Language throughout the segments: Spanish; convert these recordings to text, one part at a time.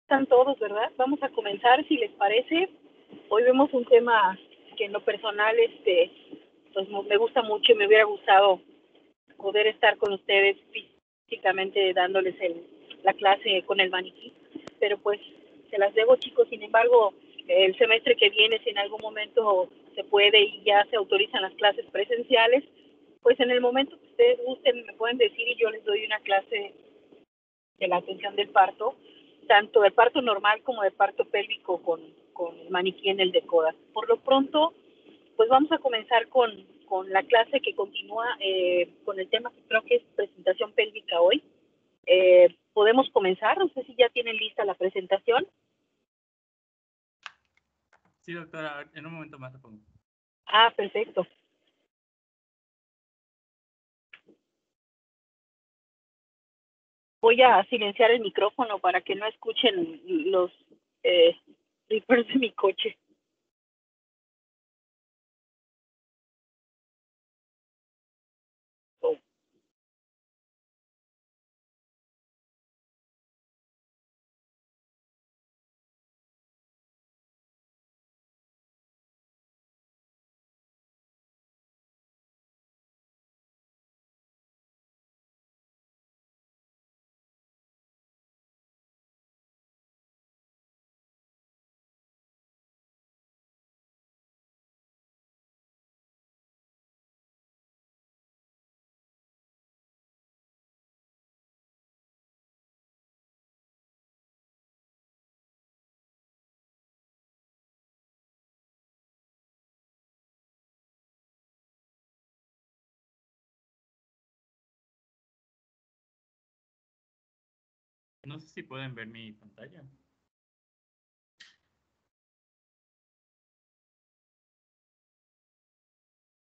Están todos, ¿verdad? Vamos a comenzar, si les parece. Hoy vemos un tema que en lo personal, pues me gusta mucho y me hubiera gustado poder estar con ustedes físicamente dándoles la clase con el maniquí, pero pues se las debo, chicos. Sin embargo, el semestre que viene, si en algún momento se puede y ya se autorizan las clases presenciales, pues en el momento que ustedes gusten me pueden decir y yo les doy una clase de la atención del parto, tanto del parto normal como del parto pélvico con el maniquí en el Decoda. Por lo pronto, pues vamos a comenzar con la clase que continúa con el tema que creo que es presentación pélvica hoy. Podemos comenzar, no sé si ya tienen lista la presentación. Sí, doctora, en un momento más la pongo. Ah, perfecto. Voy a silenciar el micrófono para que no escuchen los beepers de mi coche. Oh. No sé si pueden ver mi pantalla.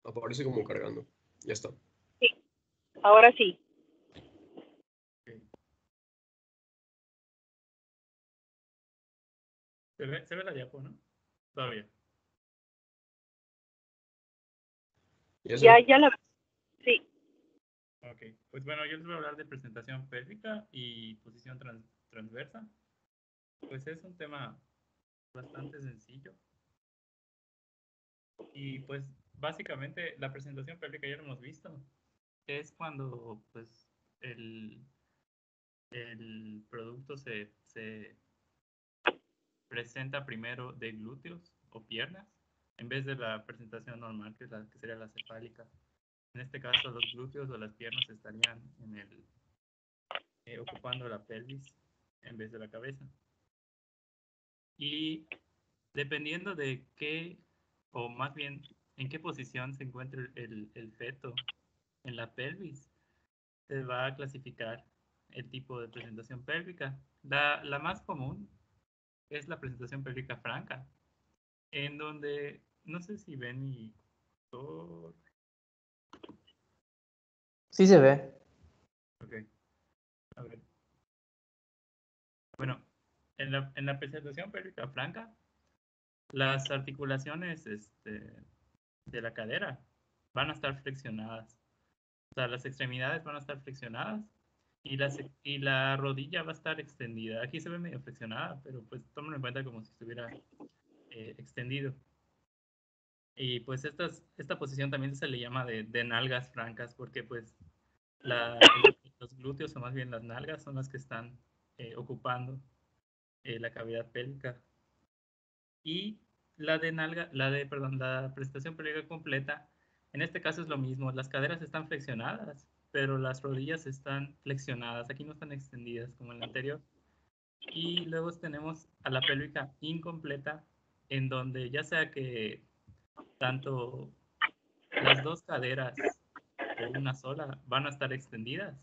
Aparece como cargando. Ya está. Sí, ahora sí. Okay. ¿Se ve la diapo, no? Todavía. Ya la... Sí. Ok, pues bueno, yo les voy a hablar de presentación pélvica y posición transversa. Pues es un tema bastante sencillo. Y pues básicamente la presentación pélvica ya lo hemos visto. Es cuando pues el producto se presenta primero de glúteos o piernas en vez de la presentación normal que sería la cefálica. En este caso los glúteos o las piernas estarían ocupando la pelvis en vez de la cabeza. Y dependiendo de qué, o más bien en qué posición se encuentra el feto en la pelvis, se va a clasificar el tipo de presentación pélvica. La más común es la presentación pélvica franca, en donde, no sé si ven mi... Sí se ve. Ok, a ver. Bueno, en la presentación pélvica franca, las articulaciones de la cadera van a estar flexionadas. O sea, las extremidades van a estar flexionadas y la rodilla va a estar extendida. Aquí se ve medio flexionada, pero pues tómenlo en cuenta como si estuviera extendido. Y pues esta posición también se le llama de nalgas francas porque pues los glúteos o más bien las nalgas son las que están ocupando la cavidad pélvica. Y la presentación pélvica completa, en este caso es lo mismo, las caderas están flexionadas, pero las rodillas están flexionadas, aquí no están extendidas como en la anterior. Y luego tenemos a la pélvica incompleta, en donde ya sea que tanto las dos caderas o una sola van a estar extendidas,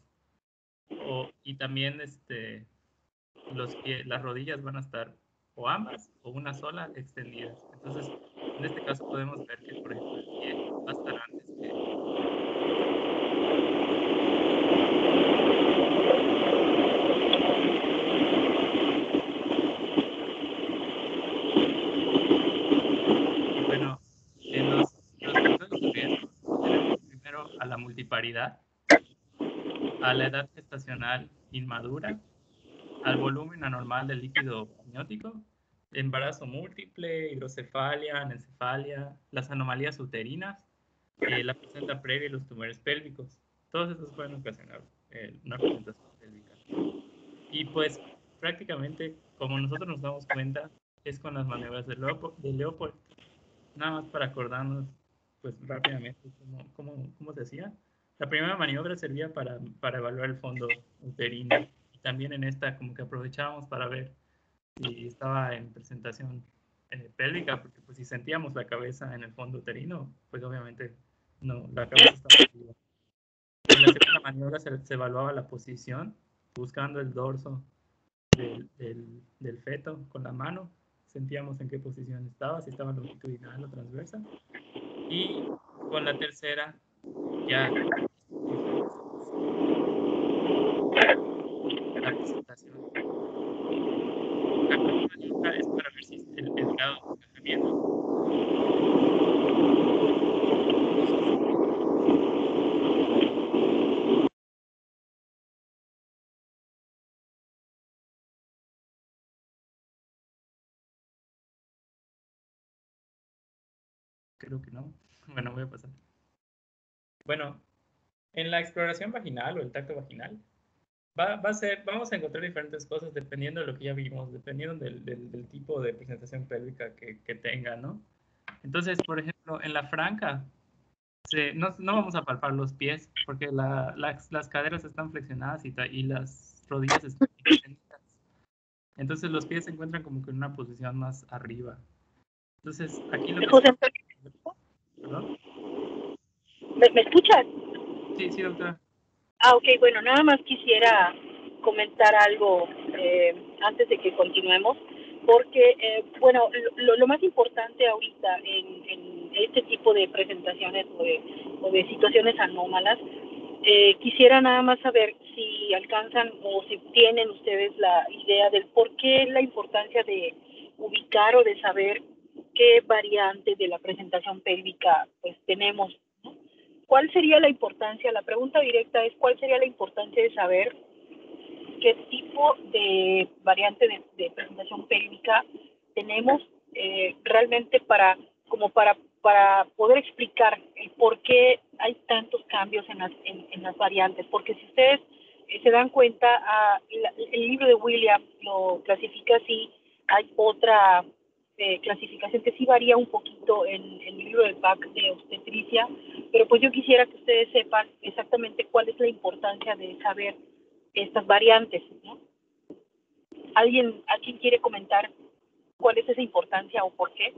y también las rodillas van a estar o ambas o una sola extendidas. Entonces, en este caso podemos ver que, por ejemplo, el pie va a estar antes que... Y bueno, en los factores de riesgo tenemos primero a la multiparidad, a la edad gestacional inmadura, al volumen anormal del líquido amniótico, embarazo múltiple, hidrocefalia, anencefalia, las anomalías uterinas, la placenta previa y los tumores pélvicos. Todos estos pueden ocasionar una presentación pélvica. Y pues prácticamente, como nosotros nos damos cuenta, es con las maniobras de Leopold. Nada más para acordarnos pues rápidamente cómo se hacía. La primera maniobra servía para evaluar el fondo uterino. Y también en esta como que aprovechábamos para ver si estaba en presentación pélvica, porque pues si sentíamos la cabeza en el fondo uterino, pues obviamente no, la cabeza estaba arriba. En la segunda maniobra se evaluaba la posición, buscando el dorso del feto con la mano. Sentíamos en qué posición estaba, si estaba longitudinal o transversa. Y con la tercera, ya la presentación. La cuarta maniobra es para ver si el grado de encajamiento. Creo que no. Bueno, voy a pasar. Bueno, en la exploración vaginal o el tacto vaginal, vamos a encontrar diferentes cosas dependiendo de lo que ya vimos, dependiendo del tipo de presentación pélvica que tenga, ¿no? Entonces, por ejemplo, en la franca, no vamos a palpar los pies porque las caderas están flexionadas y las rodillas están extendidas. Entonces, los pies se encuentran como que en una posición más arriba. Entonces, aquí lo que... José, ¿Perdón? ¿me escuchas? Sí, doctora. Ok, bueno, nada más quisiera comentar algo antes de que continuemos, porque, bueno, lo más importante ahorita en este tipo de presentaciones o de situaciones anómalas, quisiera nada más saber si alcanzan o si tienen ustedes la idea del por qué la importancia de ubicar o de saber qué variante de la presentación pélvica pues tenemos. ¿Cuál sería la importancia? La pregunta directa es, ¿cuál sería la importancia de saber qué tipo de variante de presentación pélvica tenemos realmente para poder explicar el por qué hay tantos cambios en las variantes? Porque si ustedes se dan cuenta, el libro de William lo clasifica así, hay otra clasificación que sí varía un poquito en el libro del PAC de obstetricia, pero pues yo quisiera que ustedes sepan exactamente cuál es la importancia de saber estas variantes, ¿no? ¿Alguien quiere comentar cuál es esa importancia o por qué?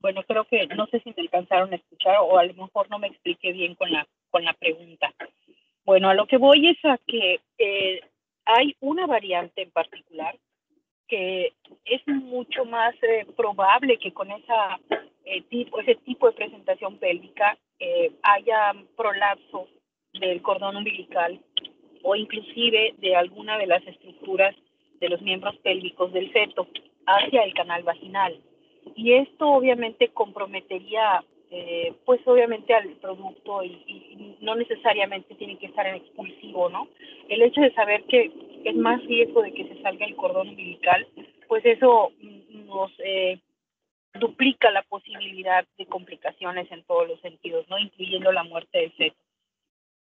Bueno, creo que no sé si me alcanzaron a escuchar o a lo mejor no me expliqué bien con la pregunta. Bueno, a lo que voy es a que hay una variante en particular que es mucho más probable que con ese tipo de presentación pélvica haya prolapso del cordón umbilical o inclusive de alguna de las estructuras de los miembros pélvicos del feto hacia el canal vaginal. Y esto obviamente comprometería pues obviamente al producto y no necesariamente tiene que estar en expulsivo, ¿no? El hecho de saber que es más riesgo de que se salga el cordón umbilical, pues eso nos duplica la posibilidad de complicaciones en todos los sentidos, ¿no? Incluyendo la muerte del feto.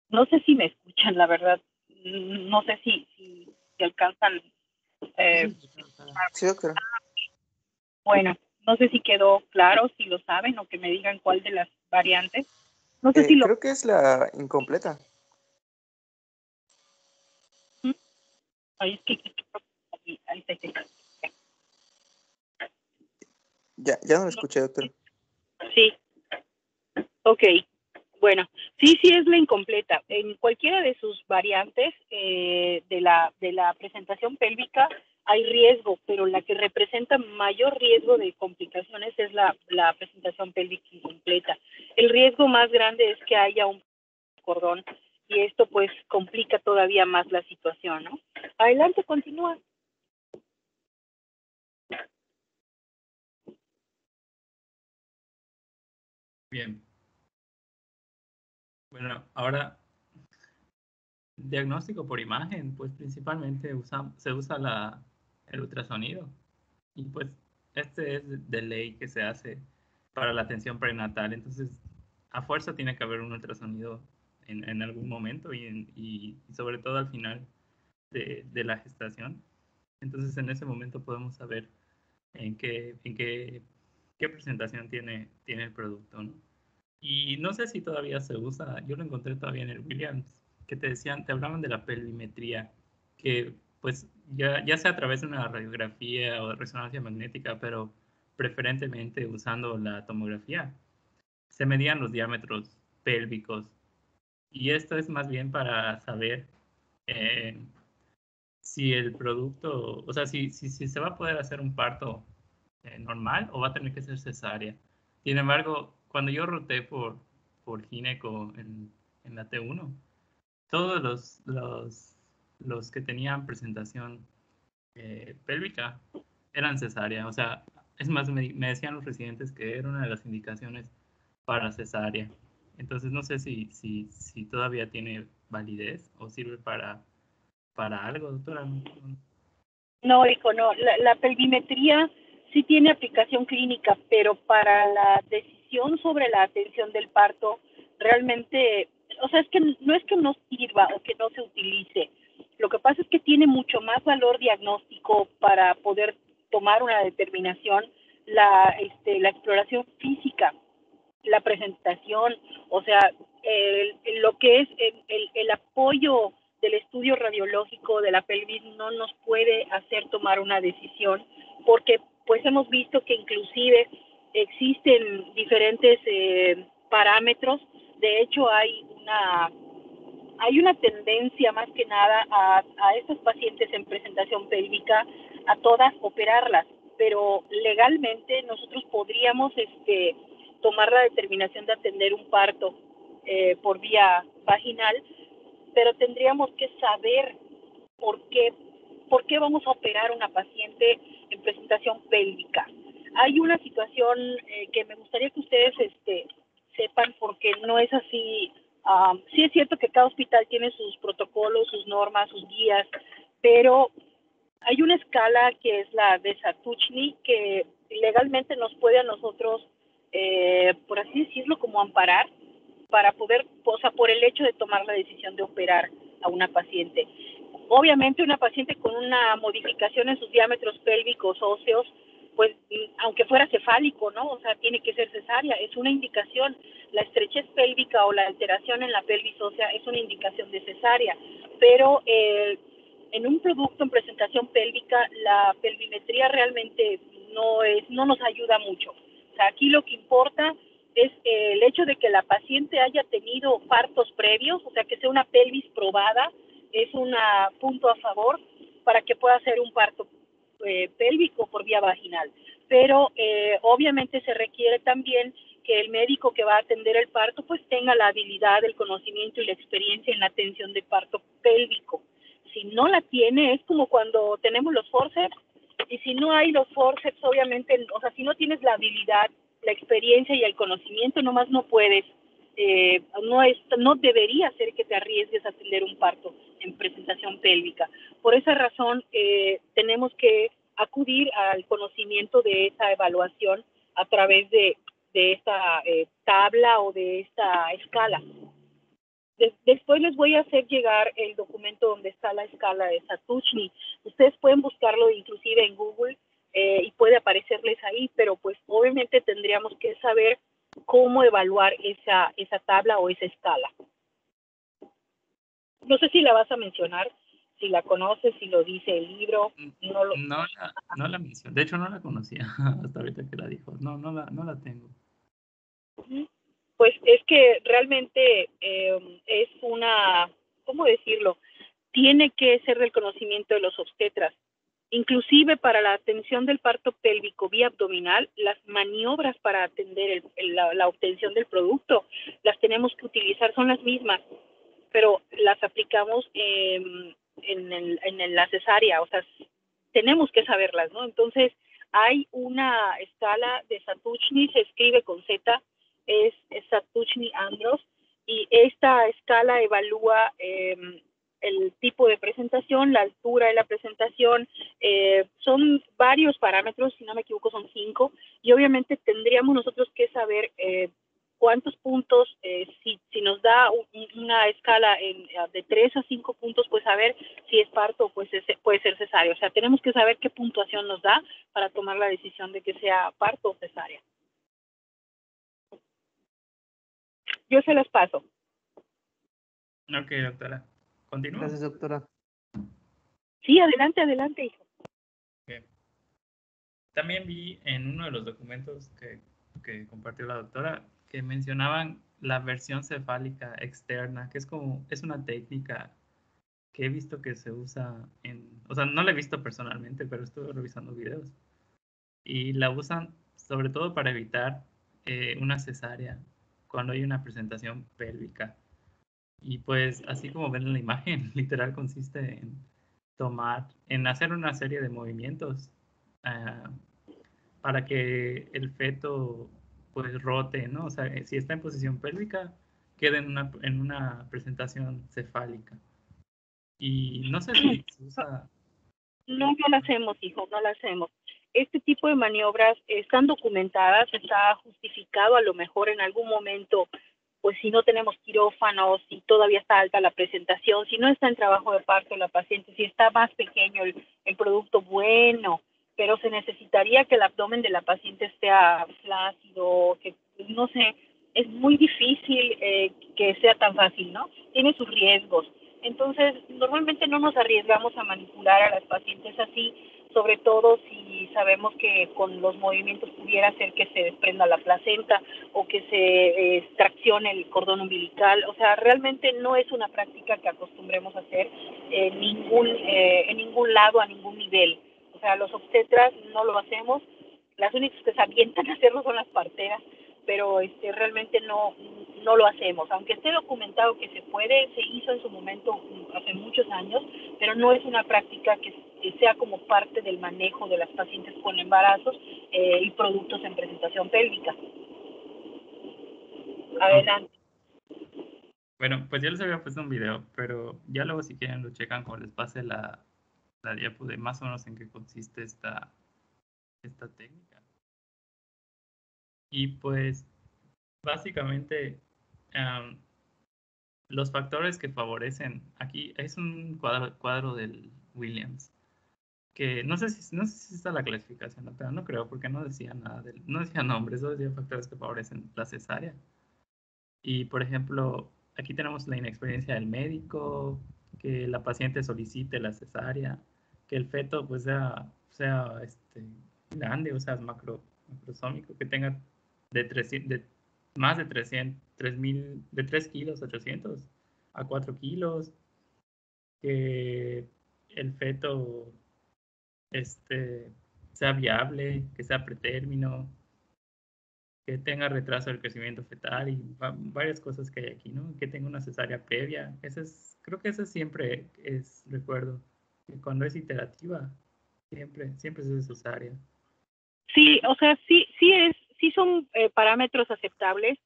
No sé si me escuchan, la verdad. No sé si alcanzan. Sí, doctora. Bueno, no sé si quedó claro, si lo saben o que me digan cuál de las variantes. No sé si lo... Creo que es la incompleta. Ahí es que... Ahí está. Ya no lo escuché, doctora. Sí. Ok. Bueno, sí es la incompleta. En cualquiera de sus variantes de la presentación pélvica hay riesgo, pero la que representa mayor riesgo de complicaciones es la presentación pélvica incompleta. El riesgo más grande es que haya un cordón y esto pues complica todavía más la situación, ¿no? Adelante, continúa. Bien. Bueno, ahora, diagnóstico por imagen, pues principalmente se usa el ultrasonido. Y pues este es de ley que se hace para la atención prenatal. Entonces, a fuerza tiene que haber un ultrasonido en algún momento y sobre todo al final de la gestación. Entonces, en ese momento podemos saber qué presentación tiene el producto, ¿no? Y no sé si todavía se usa, yo lo encontré todavía en el Williams, que te hablaban de la pelvimetría, que pues ya sea a través de una radiografía o de resonancia magnética, pero preferentemente usando la tomografía, se medían los diámetros pélvicos. Y esto es más bien para saber eh, si el producto, o sea, si se va a poder hacer un parto normal o va a tener que ser cesárea. Sin embargo, cuando yo roté por gineco en la T1, todos los que tenían presentación pélvica eran cesárea. O sea, es más, me decían los residentes que era una de las indicaciones para cesárea. Entonces, no sé si todavía tiene validez o sirve para algo, doctora. No, hijo, no. La pelvimetría sí tiene aplicación clínica, pero para la decisión sobre la atención del parto, realmente, o sea, es que no sirva o que no se utilice. Lo que pasa es que tiene mucho más valor diagnóstico para poder tomar una determinación, la exploración física, la presentación, o sea, lo que es el apoyo del estudio radiológico de la pelvis no nos puede hacer tomar una decisión, porque pues hemos visto que inclusive existen diferentes parámetros. De hecho hay una tendencia más que nada a estas pacientes en presentación pélvica, a todas operarlas, pero legalmente nosotros podríamos tomar la determinación de atender un parto por vía vaginal, pero tendríamos que saber por qué vamos a operar a una paciente en presentación pélvica. Hay una situación que me gustaría que ustedes sepan, porque no es así. Sí es cierto que cada hospital tiene sus protocolos, sus normas, sus guías, pero hay una escala que es la de Satushny, que legalmente nos puede a nosotros, por así decirlo, como amparar para poder, o sea, por el hecho de tomar la decisión de operar a una paciente. Obviamente una paciente con una modificación en sus diámetros pélvicos óseos, pues aunque fuera cefálico, ¿no? O sea, tiene que ser cesárea, es una indicación. La estrechez pélvica o la alteración en la pelvis ósea es una indicación de cesárea, pero en un producto en presentación pélvica, la pelvimetría realmente no nos ayuda mucho. O sea, aquí lo que importa es el hecho de que la paciente haya tenido partos previos, o sea, que sea una pelvis probada, es un punto a favor para que pueda hacer un parto pélvico por vía vaginal. Pero obviamente se requiere también que el médico que va a atender el parto pues tenga la habilidad, el conocimiento y la experiencia en la atención de parto pélvico. Si no la tiene, es como cuando tenemos los forceps, y si no hay los forceps, obviamente, o sea, si no tienes la habilidad, la experiencia y el conocimiento, nomás no puedes, no debería ser que te arriesgues a atender un parto en presentación pélvica. Por esa razón, tenemos que acudir al conocimiento de esa evaluación a través de esta tabla o de esta escala. Después les voy a hacer llegar el documento donde está la escala de Satushny. Ustedes pueden buscarlo inclusive en Google y puede aparecerles ahí, pero pues obviamente tendríamos que saber cómo evaluar esa tabla o esa escala. No sé si la vas a mencionar, si la conoces, si lo dice el libro. No la mencioné. De hecho, no la conocía hasta ahorita que la dijo. No la tengo. Pues es que realmente es una, ¿cómo decirlo? Tiene que ser del conocimiento de los obstetras. Inclusive para la atención del parto pélvico vía abdominal, las maniobras para atender la obtención del producto las tenemos que utilizar, son las mismas. pero las aplicamos en la cesárea, o sea, tenemos que saberlas, ¿no? Entonces, hay una escala de Satushny, se escribe con Z, es Satushny-Andros, y esta escala evalúa el tipo de presentación, la altura de la presentación, son varios parámetros, si no me equivoco son 5, y obviamente tendríamos nosotros que saber cuántos puntos, si nos da una escala de 3 a 5 puntos, pues saber si es parto o pues puede ser cesárea. O sea, tenemos que saber qué puntuación nos da para tomar la decisión de que sea parto o cesárea. Yo se las paso. Ok, doctora. ¿Continúa? Gracias, doctora. Sí, adelante, hijo. Okay. También vi en uno de los documentos que compartió la doctora que mencionaban la versión cefálica externa, que es una técnica que he visto que se usa o sea, no la he visto personalmente, pero estuve revisando videos. Y la usan sobre todo para evitar una cesárea cuando hay una presentación pélvica. Y pues, así como ven en la imagen, literal consiste en hacer una serie de movimientos para que el feto pues rote, ¿no? O sea, si está en posición pélvica, queda en una presentación cefálica. Y no sé si se usa... No la hacemos, hijo, no la hacemos. Este tipo de maniobras están documentadas, está justificado a lo mejor en algún momento, pues si no tenemos quirófanos, si todavía está alta la presentación, si no está en trabajo de parto la paciente, si está más pequeño el producto, bueno, pero se necesitaría que el abdomen de la paciente esté flácido, que no sé, es muy difícil que sea tan fácil, ¿no? Tiene sus riesgos. Entonces, normalmente no nos arriesgamos a manipular a las pacientes así, sobre todo si sabemos que con los movimientos pudiera ser que se desprenda la placenta o que se extraccione el cordón umbilical. O sea, realmente no es una práctica que acostumbremos a hacer en ningún lado, a ningún nivel. O sea, los obstetras no lo hacemos, las únicas que se avientan a hacerlo son las parteras, pero realmente no lo hacemos. Aunque esté documentado que se puede, se hizo en su momento hace muchos años, pero no es una práctica que sea como parte del manejo de las pacientes con embarazos y productos en presentación pélvica. Adelante. Bueno, pues ya les había puesto un video, pero ya luego si quieren lo checan cuando les pase la diapo de más o menos en qué consiste esta técnica. Y pues básicamente los factores que favorecen, aquí es un cuadro del Williams, que no sé si está la clasificación, pero no creo, porque no decía nada, no decía nombres, solo decía factores que favorecen la cesárea. Y por ejemplo, aquí tenemos la inexperiencia del médico, que la paciente solicite la cesárea, que el feto pues sea grande, o sea, macrosómico, que tenga más de 3.000, de 3 kilos 800 a 4 kilos, que el feto sea viable, que sea pretérmino, que tenga retraso del crecimiento fetal y varias cosas que hay aquí, ¿no? Que tenga una cesárea previa. Creo que eso siempre recuerdo, que cuando es iterativa, siempre es cesárea. Sí, o sea, sí son parámetros aceptables,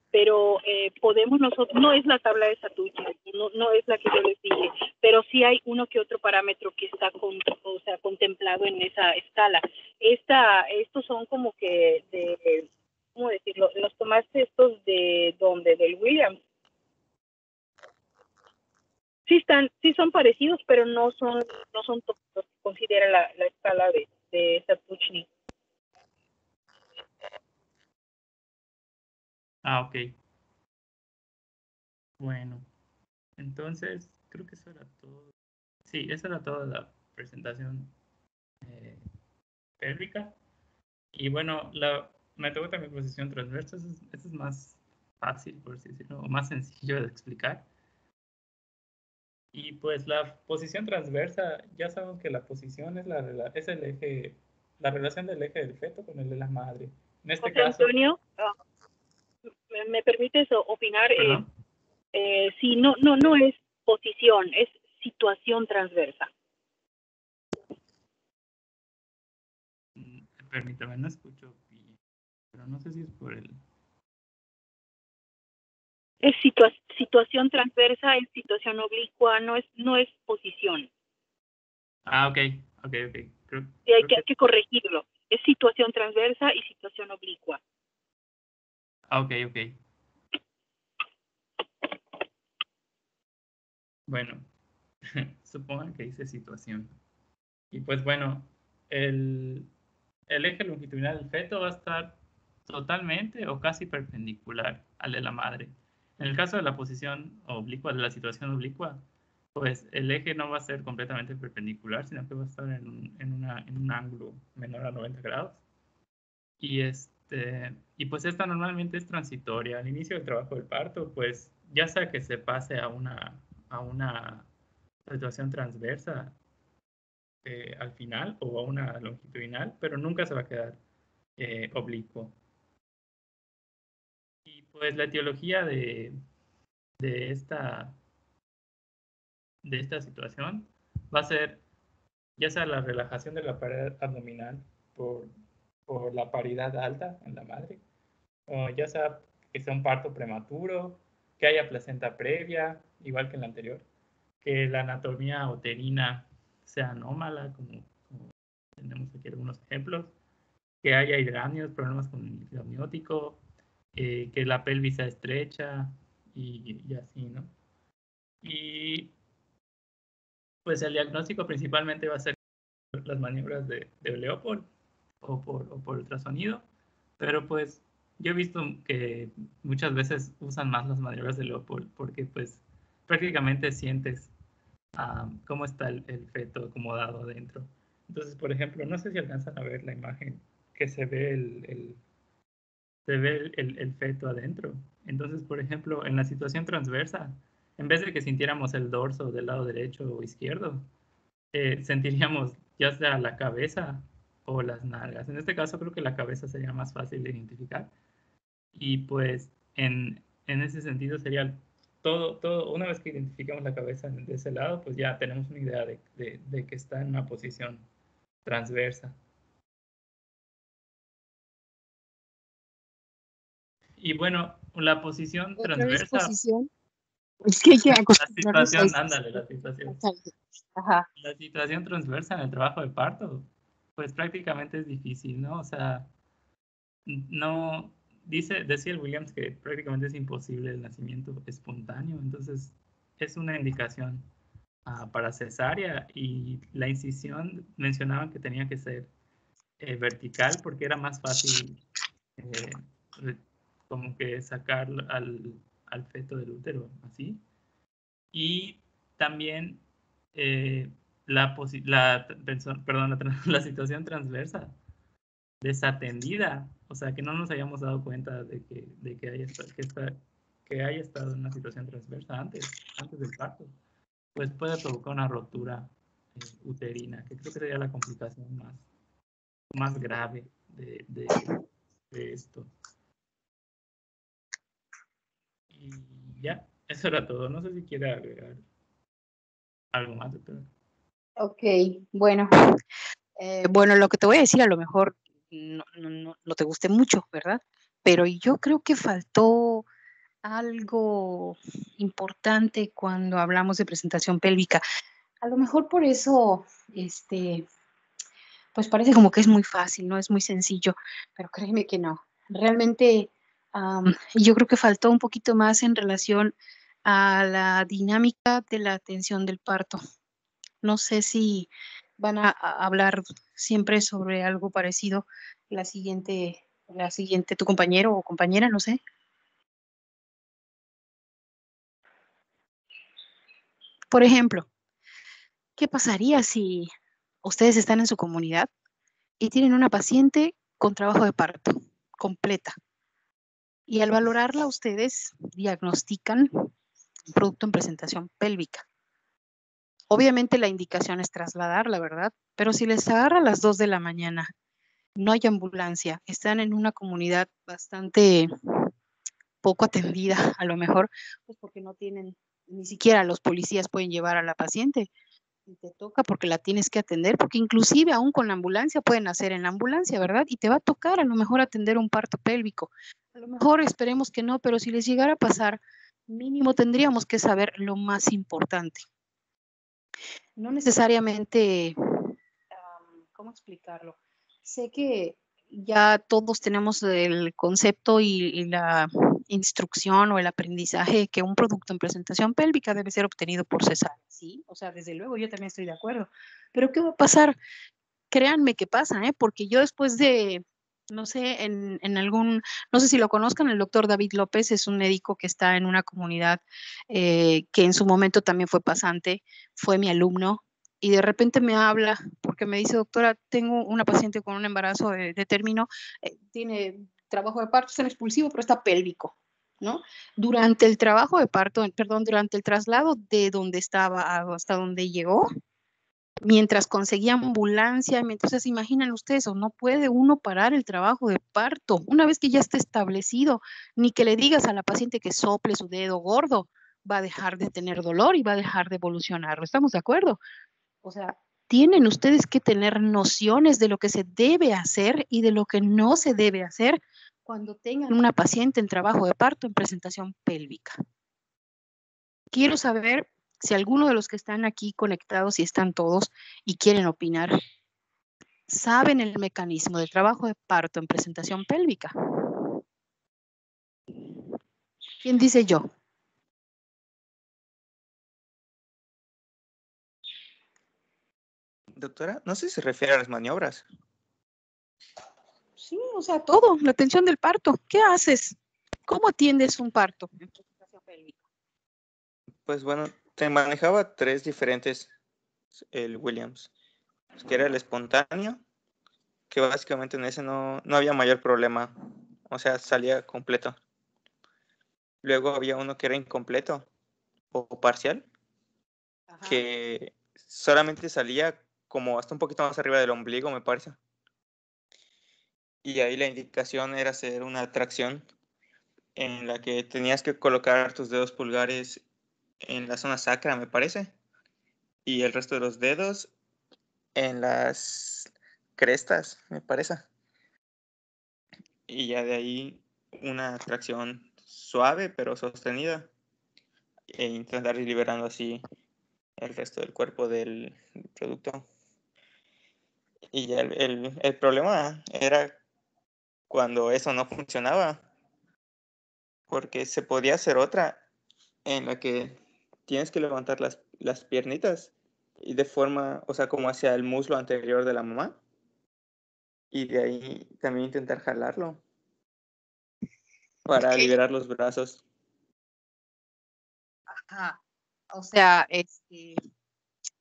pero podemos nosotros, no es la tabla de Satushny, no es la que yo les dije, pero sí hay uno que otro parámetro que está contemplado en esa escala. Estos son como que ¿cómo decirlo? Los tomaste estos del Williams. Sí son parecidos, pero no son todos los que considera la escala de Satushny. Ah, ok. Bueno, entonces creo que eso era todo. Sí, esa era toda la presentación pélvica. Y bueno, me tocó también posición transversa. Esto es más fácil, por así decirlo, o más sencillo de explicar. Y pues la posición transversa, ya saben que la posición es el eje, la relación del eje del feto con el de la madre. En este José caso... Antonio, ¿me permites opinar? ¿Perdón? Sí, no es posición, es situación transversa. Permítame, no escucho, pero no sé si es por el... Es situación transversa, es situación oblicua, no es posición. Ah, ok. Creo Y hay que... que corregirlo. Es situación transversa y situación oblicua. Ah, ok. Bueno, supongan que dice situación. Y pues bueno, el eje longitudinal del feto va a estar totalmente o casi perpendicular al de la madre. En el caso de la posición oblicua, de la situación oblicua, pues el eje no va a ser completamente perpendicular, sino que va a estar en un ángulo menor a 90 grados. Y pues esta normalmente es transitoria. Al inicio del trabajo del parto, pues ya sea que se pase a una situación transversa al final o a una longitudinal, pero nunca se va a quedar oblicuo. Y pues la etiología de esta, de esta situación va a ser ya sea la relajación de la pared abdominal por, por la paridad alta en la madre, o ya sea que sea un parto prematuro, que haya placenta previa, igual que en la anterior, que la anatomía uterina sea anómala, como tenemos aquí algunos ejemplos, que haya hidranios, problemas con el líquido amniótico, que la pelvis sea estrecha y así, ¿no? Y pues el diagnóstico principalmente va a ser las maniobras de Leopold o por ultrasonido, pero pues yo he visto que muchas veces usan más las maniobras de Leopold porque pues prácticamente sientes cómo está el feto acomodado adentro. Entonces, por ejemplo, no sé si alcanzan a ver la imagen que se ve el feto adentro. Entonces, por ejemplo, en la situación transversa, en vez de que sintiéramos el dorso del lado derecho o izquierdo, sentiríamos ya sea la cabeza o las nalgas. En este caso creo que la cabeza sería más fácil de identificar. Y pues en ese sentido sería todo, una vez que identificamos la cabeza de ese lado, pues ya tenemos una idea de que está en una posición transversa. Y bueno, la posición Otra vez transversa, posición. Es que hay que la acostumbrarnos a situación, eso. ándale, la situación. Ajá. La situación transversa en el trabajo de parto, pues prácticamente es difícil, ¿no? O sea, no, decía el Williams que prácticamente es imposible el nacimiento espontáneo, entonces es una indicación para cesárea y la incisión mencionaban que tenía que ser vertical porque era más fácil eh, como que sacar al feto del útero, así. Y también eh, la situación transversa desatendida, o sea, que no nos hayamos dado cuenta de que que haya estado en una situación transversa antes del parto, pues puede provocar una rotura uterina, que creo que sería la complicación más grave de esto. Y ya, eso era todo. No sé si quiere agregar algo más, doctora. Ok, bueno. Bueno, lo que te voy a decir a lo mejor no te guste mucho, ¿verdad? Pero yo creo que faltó algo importante cuando hablamos de presentación pélvica. A lo mejor por eso, pues parece como que es muy fácil, ¿no? Es muy sencillo, pero créeme que no. Realmente, yo creo que faltó un poquito más en relación a la dinámica de la atención del parto. No sé si van a hablar siempre sobre algo parecido la siguiente, tu compañero o compañera, no sé. Por ejemplo, ¿qué pasaría si ustedes están en su comunidad y tienen una paciente con trabajo de parto completa? Y al valorarla, ustedes diagnostican un producto en presentación pélvica. Obviamente la indicación es trasladarla, ¿verdad? Pero si les agarra a las 2 de la mañana, no hay ambulancia, están en una comunidad bastante poco atendida, a lo mejor, pues porque no tienen, ni siquiera los policías pueden llevar a la paciente. Y te toca porque la tienes que atender, porque inclusive aún con la ambulancia pueden hacer en la ambulancia, ¿verdad? Y te va a tocar a lo mejor atender un parto pélvico. A lo mejor esperemos que no, pero si les llegara a pasar, mínimo tendríamos que saber lo más importante. No necesariamente, ¿cómo explicarlo? Sé que ya todos tenemos el concepto y la instrucción o el aprendizaje que un producto en presentación pélvica debe ser obtenido por cesárea, ¿sí? O sea, desde luego yo también estoy de acuerdo. Pero ¿qué va a pasar? Créanme que pasa, ¿eh? Porque yo después de, no sé, en algún, no sé si lo conozcan, el doctor David López es un médico que está en una comunidad que en su momento también fue pasante, fue mi alumno, y de repente me habla porque me dice, doctora, tengo una paciente con un embarazo de término, tiene trabajo de parto, está en expulsivo, pero está pélvico, ¿no? Durante el trabajo de parto, perdón, durante el traslado de donde estaba hasta donde llegó, mientras conseguía ambulancia, entonces imaginen ustedes, o no puede uno parar el trabajo de parto una vez que ya esté establecido, ni que le digas a la paciente que sople su dedo gordo, va a dejar de tener dolor y va a dejar de evolucionar. ¿Estamos de acuerdo? O sea, tienen ustedes que tener nociones de lo que se debe hacer y de lo que no se debe hacer cuando tengan una paciente en trabajo de parto en presentación pélvica. Quiero saber si alguno de los que están aquí conectados, y están todos y quieren opinar, saben el mecanismo del trabajo de parto en presentación pélvica. ¿Quién dice yo? Doctora, no sé si se refiere a las maniobras. Sí, o sea, todo, la atención del parto. ¿Qué haces? ¿Cómo atiendes un parto en presentación pélvica? Pues bueno, te manejaba 3 diferentes, el Williams, que era el espontáneo, que básicamente en ese no había mayor problema, o sea, salía completo. Luego había uno que era incompleto o parcial, Ajá. que solamente salía como hasta un poquito más arriba del ombligo, me parece. Y ahí la indicación era hacer una tracción en la que tenías que colocar tus dedos pulgares en la zona sacra, me parece, y el resto de los dedos en las crestas, me parece. Y ya de ahí una tracción suave pero sostenida e intentar ir liberando así el resto del cuerpo del producto. Y ya el problema era cuando eso no funcionaba, porque se podía hacer otra en la que tienes que levantar las piernitas y de forma, o sea, como hacia el muslo anterior de la mamá, y de ahí también intentar jalarlo para Ok. liberar los brazos. Ajá. O sea,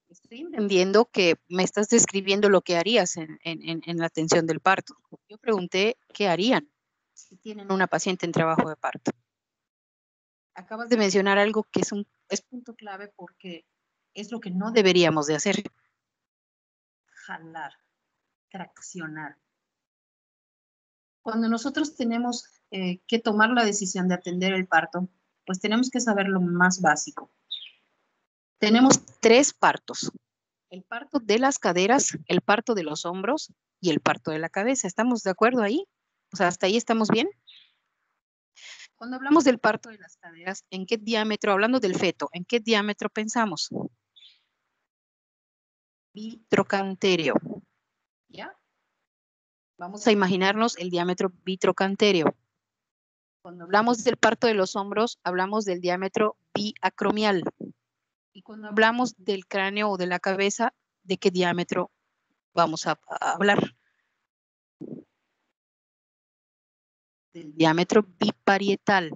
estoy entendiendo que me estás describiendo lo que harías en la atención del parto. Yo pregunté qué harían si tienen una paciente en trabajo de parto. Acabas de mencionar algo que es punto clave porque es lo que no deberíamos de hacer. Jalar, traccionar. Cuando nosotros tenemos que tomar la decisión de atender el parto, pues tenemos que saber lo más básico. Tenemos 3 partos. El parto de las caderas, el parto de los hombros y el parto de la cabeza. ¿Estamos de acuerdo ahí? O sea, ¿hasta ahí estamos bien? Cuando hablamos del parto de las caderas, ¿en qué diámetro, hablando del feto, en qué diámetro pensamos? Vitrocantéreo. ¿Ya? Vamos a imaginarnos el diámetro vitrocantéreo. Cuando hablamos del parto de los hombros, hablamos del diámetro biacromial. Y cuando hablamos del cráneo o de la cabeza, ¿de qué diámetro vamos a hablar? Del diámetro biparietal.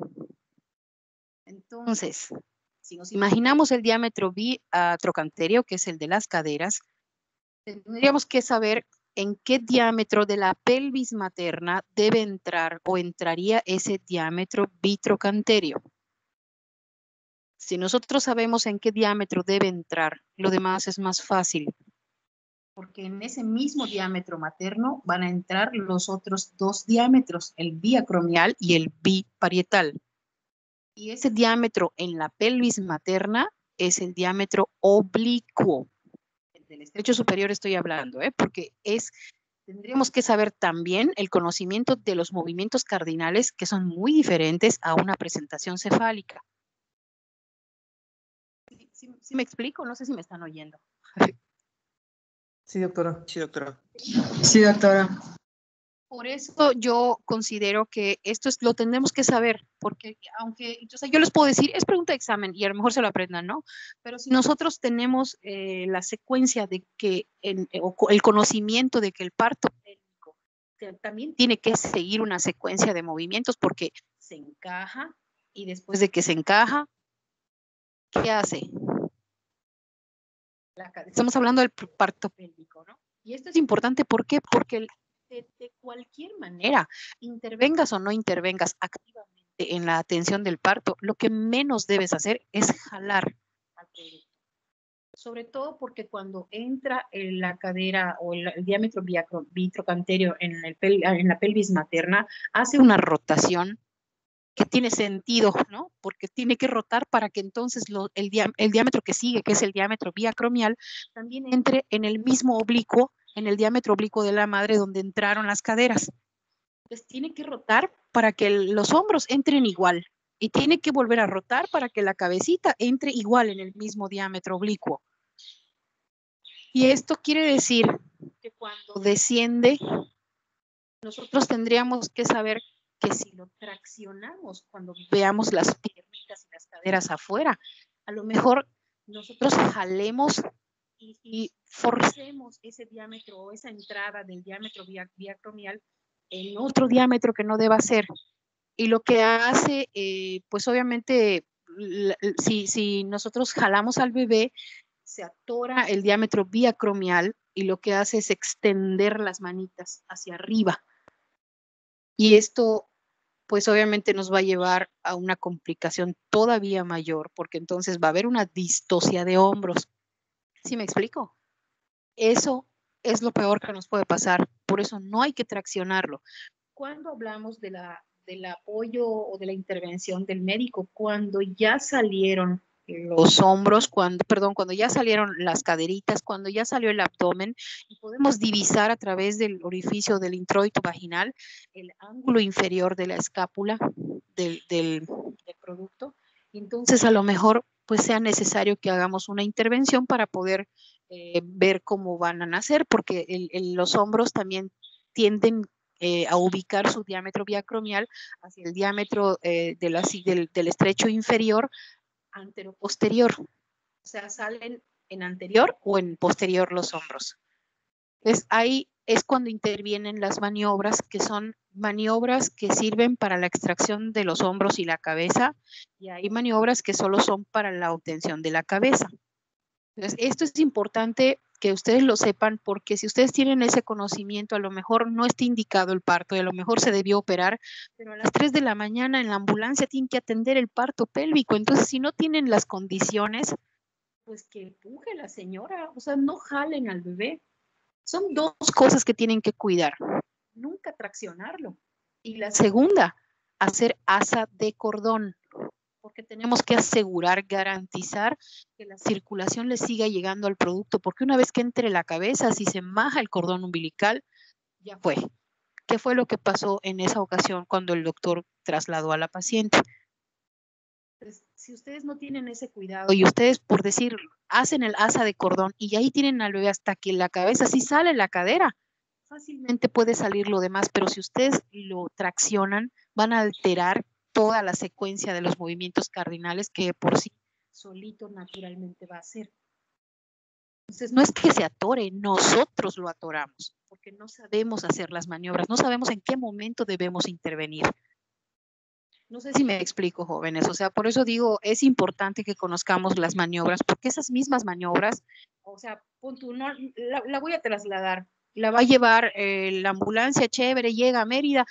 Entonces, si nos imaginamos el diámetro bitrocantéreo, que es el de las caderas, tendríamos que saber en qué diámetro de la pelvis materna debe entrar o entraría ese diámetro bitrocantéreo. Si nosotros sabemos en qué diámetro debe entrar, lo demás es más fácil, porque en ese mismo diámetro materno van a entrar los otros 2 diámetros, el biacromial y el biparietal. Y ese diámetro en la pelvis materna es el diámetro oblicuo. Del estrecho superior estoy hablando, porque tendríamos que saber también el conocimiento de los movimientos cardinales que son muy diferentes a una presentación cefálica. ¿Sí me explico? No sé si me están oyendo. Sí, doctora. Sí, doctora. Sí, doctora. Por eso yo considero que esto lo tendremos que saber, porque yo les puedo decir, es pregunta de examen y a lo mejor se lo aprendan, ¿no? Pero si nosotros tenemos la secuencia de que, o el conocimiento de que el parto pélvico también tiene que seguir una secuencia de movimientos porque se encaja y después de que se encaja, ¿qué hace? Estamos hablando del parto pélvico, ¿no? Y esto es importante, ¿por qué? Porque de cualquier manera, intervengas o no intervengas activamente en la atención del parto, lo que menos debes hacer es jalar al producto. Sobre todo porque cuando entra en la cadera o el diámetro vitrocanterio en la pelvis materna, hace una rotación que tiene sentido, ¿no? Porque tiene que rotar para que entonces el diámetro que sigue, que es el diámetro biacromial, también entre en el mismo oblicuo, en el diámetro oblicuo de la madre donde entraron las caderas. Entonces tiene que rotar para que los hombros entren igual y tiene que volver a rotar para que la cabecita entre igual en el mismo diámetro oblicuo. Y esto quiere decir que cuando desciende, nosotros tendríamos que saber que si lo traccionamos cuando veamos las piernitas y las caderas afuera, a lo mejor nosotros jalemos y forcemos ese diámetro o esa entrada del diámetro biacromial en otro diámetro que no deba ser. Y lo que hace, pues obviamente, si nosotros jalamos al bebé, se atora el diámetro biacromial y lo que hace es extender las manitas hacia arriba. Y esto, pues obviamente nos va a llevar a una complicación todavía mayor, porque entonces va a haber una distocia de hombros. ¿Sí me explico? Eso es lo peor que nos puede pasar, por eso no hay que traccionarlo. Cuando hablamos del apoyo o de la intervención del médico, cuando ya salieron los hombros, cuando ya salieron las caderitas, cuando ya salió el abdomen y podemos divisar a través del orificio del introito vaginal el ángulo inferior de la escápula del producto, entonces a lo mejor pues sea necesario que hagamos una intervención para poder ver cómo van a nacer, porque los hombros también tienden a ubicar su diámetro biacromial hacia el diámetro del estrecho inferior antero-posterior. O sea, salen en anterior o en posterior los hombros. Entonces, ahí es cuando intervienen las maniobras, que son maniobras que sirven para la extracción de los hombros y la cabeza, y hay maniobras que solo son para la obtención de la cabeza. Entonces, esto es importante que ustedes lo sepan, porque si ustedes tienen ese conocimiento, a lo mejor no está indicado el parto, y a lo mejor se debió operar, pero a las 3 de la mañana en la ambulancia tienen que atender el parto pélvico. Entonces, si no tienen las condiciones, pues que empuje la señora, o sea, no jalen al bebé. Son dos cosas que tienen que cuidar. Nunca traccionarlo. Y la segunda, hacer asa de cordón, porque tenemos que asegurar, garantizar que la circulación le siga llegando al producto, porque una vez que entre la cabeza, si se maja el cordón umbilical, ya fue. ¿Qué fue lo que pasó en esa ocasión cuando el doctor trasladó a la paciente? Entonces, si ustedes no tienen ese cuidado y ustedes, por decir, hacen el asa de cordón y ahí tienen al bebé hasta que la cabeza sí sale la cadera, fácilmente puede salir lo demás, pero si ustedes lo traccionan, van a alterar toda la secuencia de los movimientos cardinales que por sí solito naturalmente va a hacer. Entonces, no es que se atore, nosotros lo atoramos, porque no sabemos hacer las maniobras, no sabemos en qué momento debemos intervenir. No sé si me explico, jóvenes, o sea, por eso digo, es importante que conozcamos las maniobras, porque esas mismas maniobras, o sea, no, la voy a trasladar, la va a llevar la ambulancia, chévere, llega a Mérida,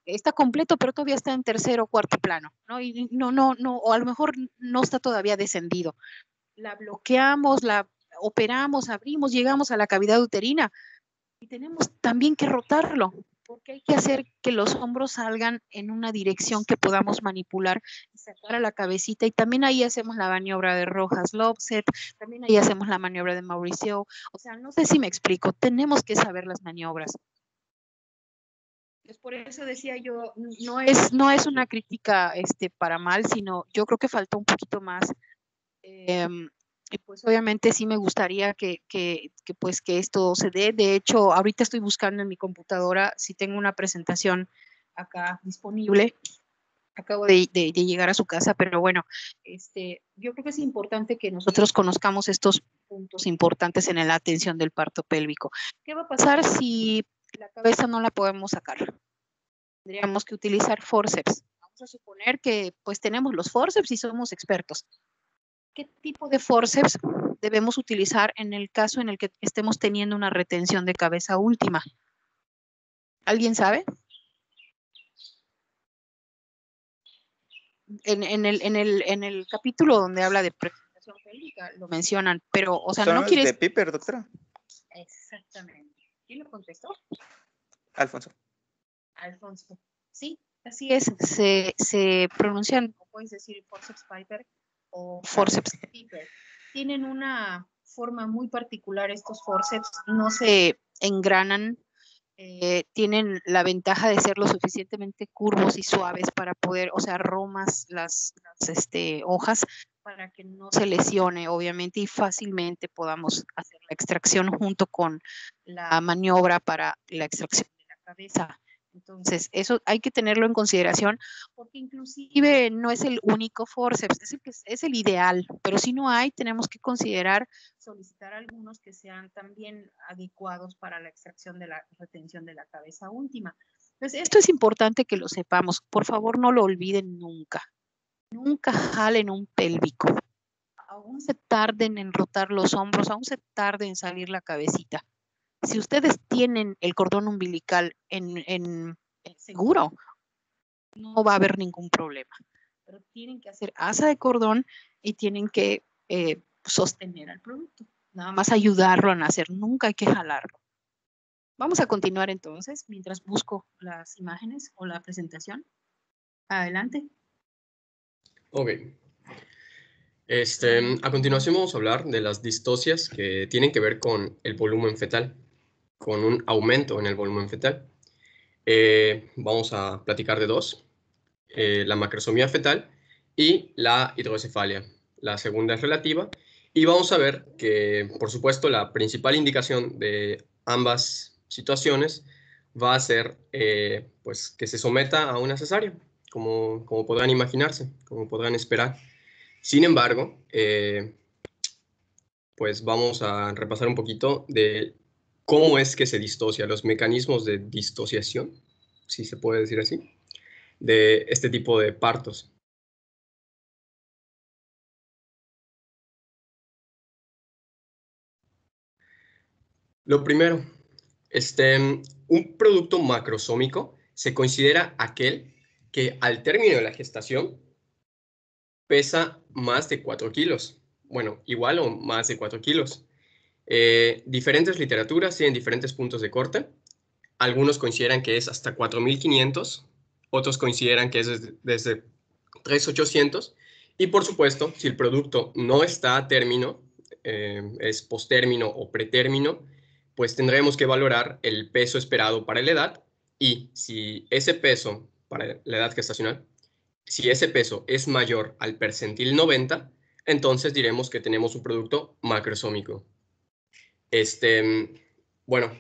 está completo, pero todavía está en tercer o cuarto plano, ¿no? Y no, o a lo mejor no está todavía descendido. La bloqueamos, la operamos, abrimos, llegamos a la cavidad uterina y tenemos también que rotarlo. porque hay que hacer que los hombros salgan en una dirección que podamos manipular y sacar a la cabecita. Y también ahí hacemos la maniobra de Rojas Lobset, también ahí hacemos la maniobra de Mauricio. O sea, no sé si me explico, tenemos que saber las maniobras. Pues por eso decía yo, no es una crítica para mal, sino yo creo que faltó un poquito más. Y pues obviamente sí me gustaría pues que esto se dé. De hecho, ahorita estoy buscando en mi computadora si tengo una presentación acá disponible. Acabo de llegar a su casa, pero bueno, yo creo que es importante que nosotros conozcamos estos puntos importantes en la atención del parto pélvico. ¿Qué va a pasar si la cabeza no la podemos sacar? Tendríamos que utilizar forceps. Vamos a suponer que pues tenemos los forceps y somos expertos. ¿Qué tipo de forceps debemos utilizar en el caso en el que estemos teniendo una retención de cabeza última? ¿Alguien sabe? En el capítulo donde habla de presentación pélvica lo mencionan, pero, o sea, Son no los quieres... de Piper, doctora. Exactamente. ¿Quién lo contestó? Alfonso. Alfonso. Sí, así es. Se pronuncian, como puedes decir, forceps Piper o forceps Piper. Tienen una forma muy particular estos forceps, no se engranan, tienen la ventaja de ser lo suficientemente curvos y suaves para poder, o sea, aromas las hojas para que no se lesione, obviamente, y fácilmente podamos hacer la extracción junto con la maniobra para la extracción de la cabeza. Entonces, eso hay que tenerlo en consideración porque inclusive no es el único forceps, es el ideal, pero si no hay, tenemos que considerar solicitar algunos que sean también adecuados para la extracción de la retención de la cabeza última. Entonces, esto es importante que lo sepamos. Por favor, no lo olviden nunca. Nunca jalen un pélvico. Aún se tarden en rotar los hombros, aún se tarde en salir la cabecita. Si ustedes tienen el cordón umbilical en seguro, no va a haber ningún problema. Pero tienen que hacer asa de cordón y tienen que sostener al producto. Nada más ayudarlo a nacer, nunca hay que jalarlo. Vamos a continuar entonces, mientras busco las imágenes o la presentación. Adelante. Ok. A continuación vamos a hablar de las distocias que tienen que ver con el volumen fetal, con un aumento en el volumen fetal. Vamos a platicar de dos, la macrosomía fetal y la hidrocefalia. La segunda es relativa y vamos a ver que, por supuesto, la principal indicación de ambas situaciones va a ser pues, que se someta a una cesárea, como podrán imaginarse, como podrán esperar. Sin embargo, pues vamos a repasar un poquito de cómo es que se distocia, los mecanismos de distociación, si se puede decir así, de este tipo de partos. Lo primero, un producto macrosómico se considera aquel que al término de la gestación pesa más de 4 kilos. Bueno, igual o más de 4 kilos. Diferentes literaturas tienen diferentes puntos de corte. Algunos consideran que es hasta 4.500, otros consideran que es desde 3.800. Y por supuesto, si el producto no está a término, es postérmino o pretérmino, pues tendremos que valorar el peso esperado para la edad y si ese peso para la edad gestacional, si ese peso es mayor al percentil 90, entonces diremos que tenemos un producto macrosómico. Bueno,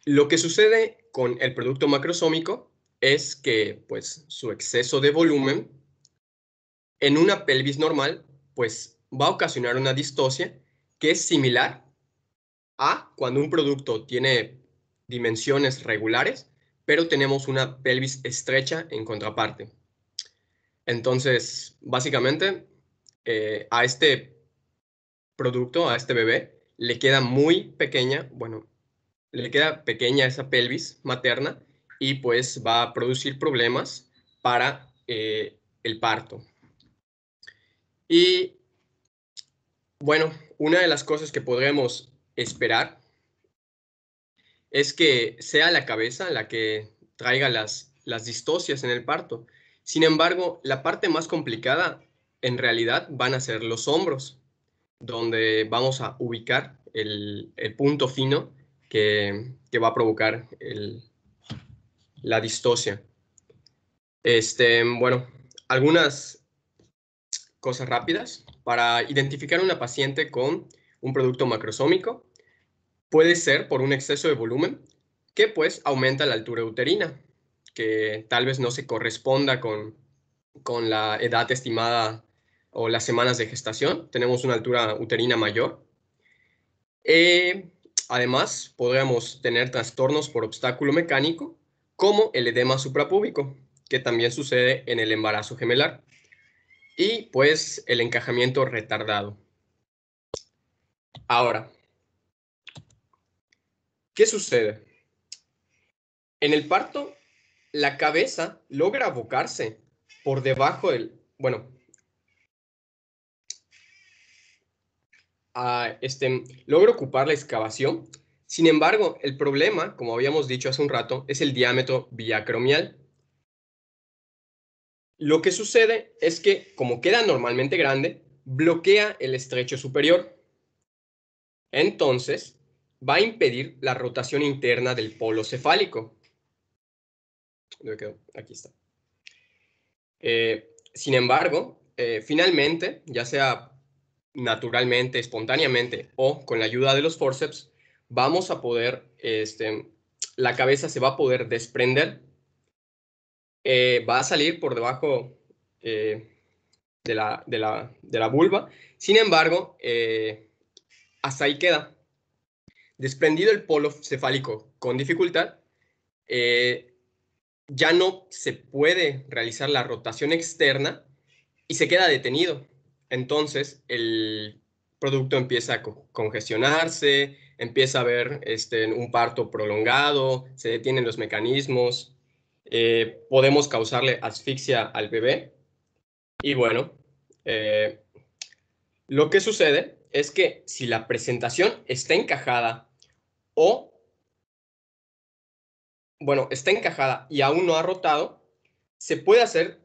lo que sucede con el producto macrosómico es que pues, su exceso de volumen en una pelvis normal pues, va a ocasionar una distocia que es similar a cuando un producto tiene dimensiones regulares, pero tenemos una pelvis estrecha en contraparte. Entonces, básicamente, a este producto, a este bebé, le queda muy pequeña, bueno, le queda pequeña esa pelvis materna y pues va a producir problemas para el parto. Y bueno, una de las cosas que podremos esperar es que sea la cabeza la que traiga las distocias en el parto. Sin embargo, la parte más complicada en realidad van a ser los hombros, donde vamos a ubicar el punto fino que va a provocar la distocia. Bueno, algunas cosas rápidas. Para identificar una paciente con un producto macrosómico, puede ser por un exceso de volumen que pues aumenta la altura uterina, que tal vez no se corresponda con la edad estimada o las semanas de gestación. Tenemos una altura uterina mayor. Además, podríamos tener trastornos por obstáculo mecánico, como el edema suprapúbico, que también sucede en el embarazo gemelar, y pues el encajamiento retardado. Ahora, ¿qué sucede? En el parto, la cabeza logra abocarse por debajo del, bueno, logra ocupar la excavación. Sin embargo, el problema, como habíamos dicho hace un rato, es el diámetro biacromial. Lo que sucede es que, como queda normalmente grande, bloquea el estrecho superior. Entonces, va a impedir la rotación interna del polo cefálico. Aquí está. Sin embargo, finalmente, ya sea naturalmente, espontáneamente o con la ayuda de los forceps, vamos a poder, la cabeza se va a poder desprender, va a salir por debajo de la vulva. Sin embargo, hasta ahí queda. Desprendido el polo cefálico con dificultad, ya no se puede realizar la rotación externa y se queda detenido. Entonces, el producto empieza a congestionarse, empieza a haber un parto prolongado, se detienen los mecanismos, podemos causarle asfixia al bebé. Y bueno, lo que sucede es que si la presentación está encajada o, bueno, está encajada y aún no ha rotado, se puede hacer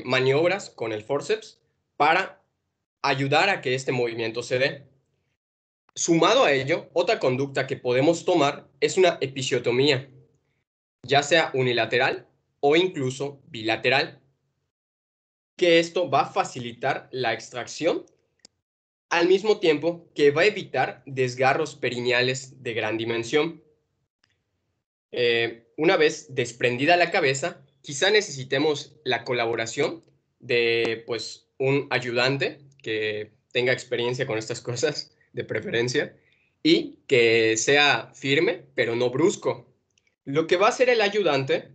maniobras con el forceps para ayudar a que este movimiento se dé. Sumado a ello, otra conducta que podemos tomar es una episiotomía, ya sea unilateral o incluso bilateral, que esto va a facilitar la extracción al mismo tiempo que va a evitar desgarros perineales de gran dimensión. Una vez desprendida la cabeza, quizá necesitemos la colaboración de pues, un ayudante que tenga experiencia con estas cosas, de preferencia, y que sea firme, pero no brusco. Lo que va a hacer el ayudante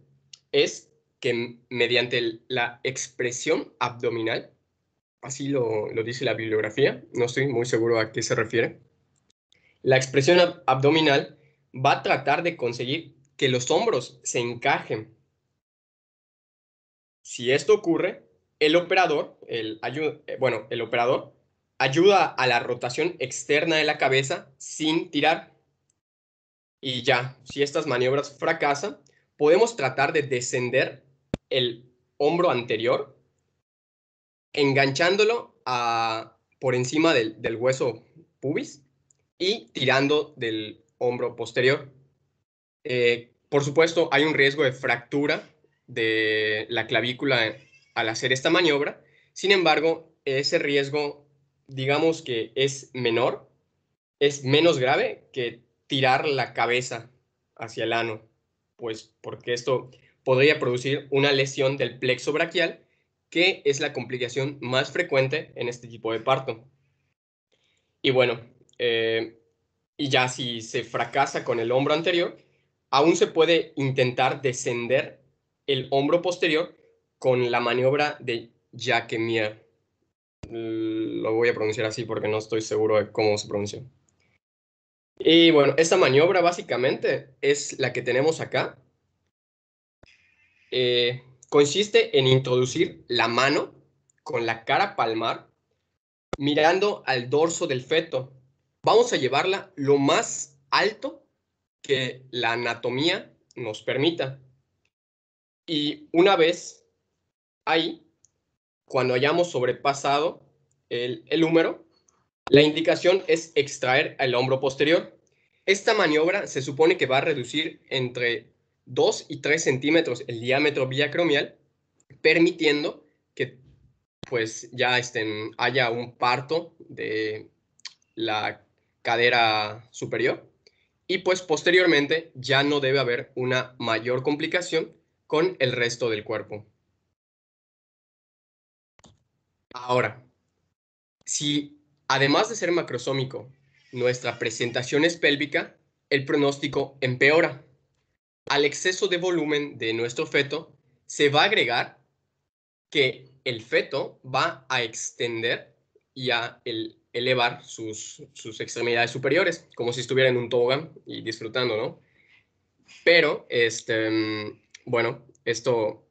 es que mediante la expresión abdominal, así lo dice la bibliografía, no estoy muy seguro a qué se refiere, la expresión abdominal va a tratar de conseguir que los hombros se encajen. Si esto ocurre, el operador, el operador ayuda a la rotación externa de la cabeza sin tirar. Y ya, si estas maniobras fracasan, podemos tratar de descender el hombro anterior, enganchándolo por encima del hueso pubis y tirando del hombro posterior. Por supuesto, hay un riesgo de fractura de la clavícula al hacer esta maniobra. Sin embargo, ese riesgo, digamos que es menor, es menos grave que tirar la cabeza hacia el ano, pues porque esto podría producir una lesión del plexo braquial, que es la complicación más frecuente en este tipo de parto. Y bueno, y ya si se fracasa con el hombro anterior, aún se puede intentar descender el hombro posterior con la maniobra de Jacquemire. Lo voy a pronunciar así porque no estoy seguro de cómo se pronuncia. Y bueno, esta maniobra básicamente es la que tenemos acá. Consiste en introducir la mano con la cara palmar mirando al dorso del feto. Vamos a llevarla lo más alto que la anatomía nos permita. Y una vez ahí, cuando hayamos sobrepasado el húmero, la indicación es extraer el hombro posterior. Esta maniobra se supone que va a reducir entre 2 y 3 centímetros el diámetro biacromial, permitiendo que pues ya haya un parto de la cadera superior y pues posteriormente ya no debe haber una mayor complicación con el resto del cuerpo. Ahora, si además de ser macrosómico, nuestra presentación es pélvica, el pronóstico empeora. Al exceso de volumen de nuestro feto se va a agregar que el feto va a extender y a elevar sus extremidades superiores, como si estuviera en un tobogán y disfrutando, ¿no? Pero, bueno, esto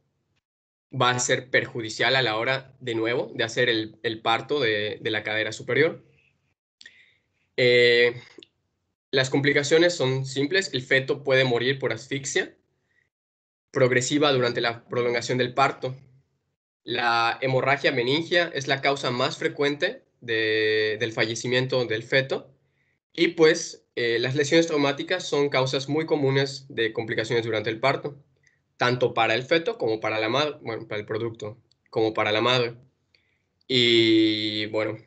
va a ser perjudicial a la hora, de nuevo, de hacer el parto de la cadera superior. Las complicaciones son simples. El feto puede morir por asfixia progresiva durante la prolongación del parto. La hemorragia meningia es la causa más frecuente del fallecimiento del feto. Y pues las lesiones traumáticas son causas muy comunes de complicaciones durante el parto, tanto para el feto como para la madre, bueno, para el producto, como para la madre. Y bueno,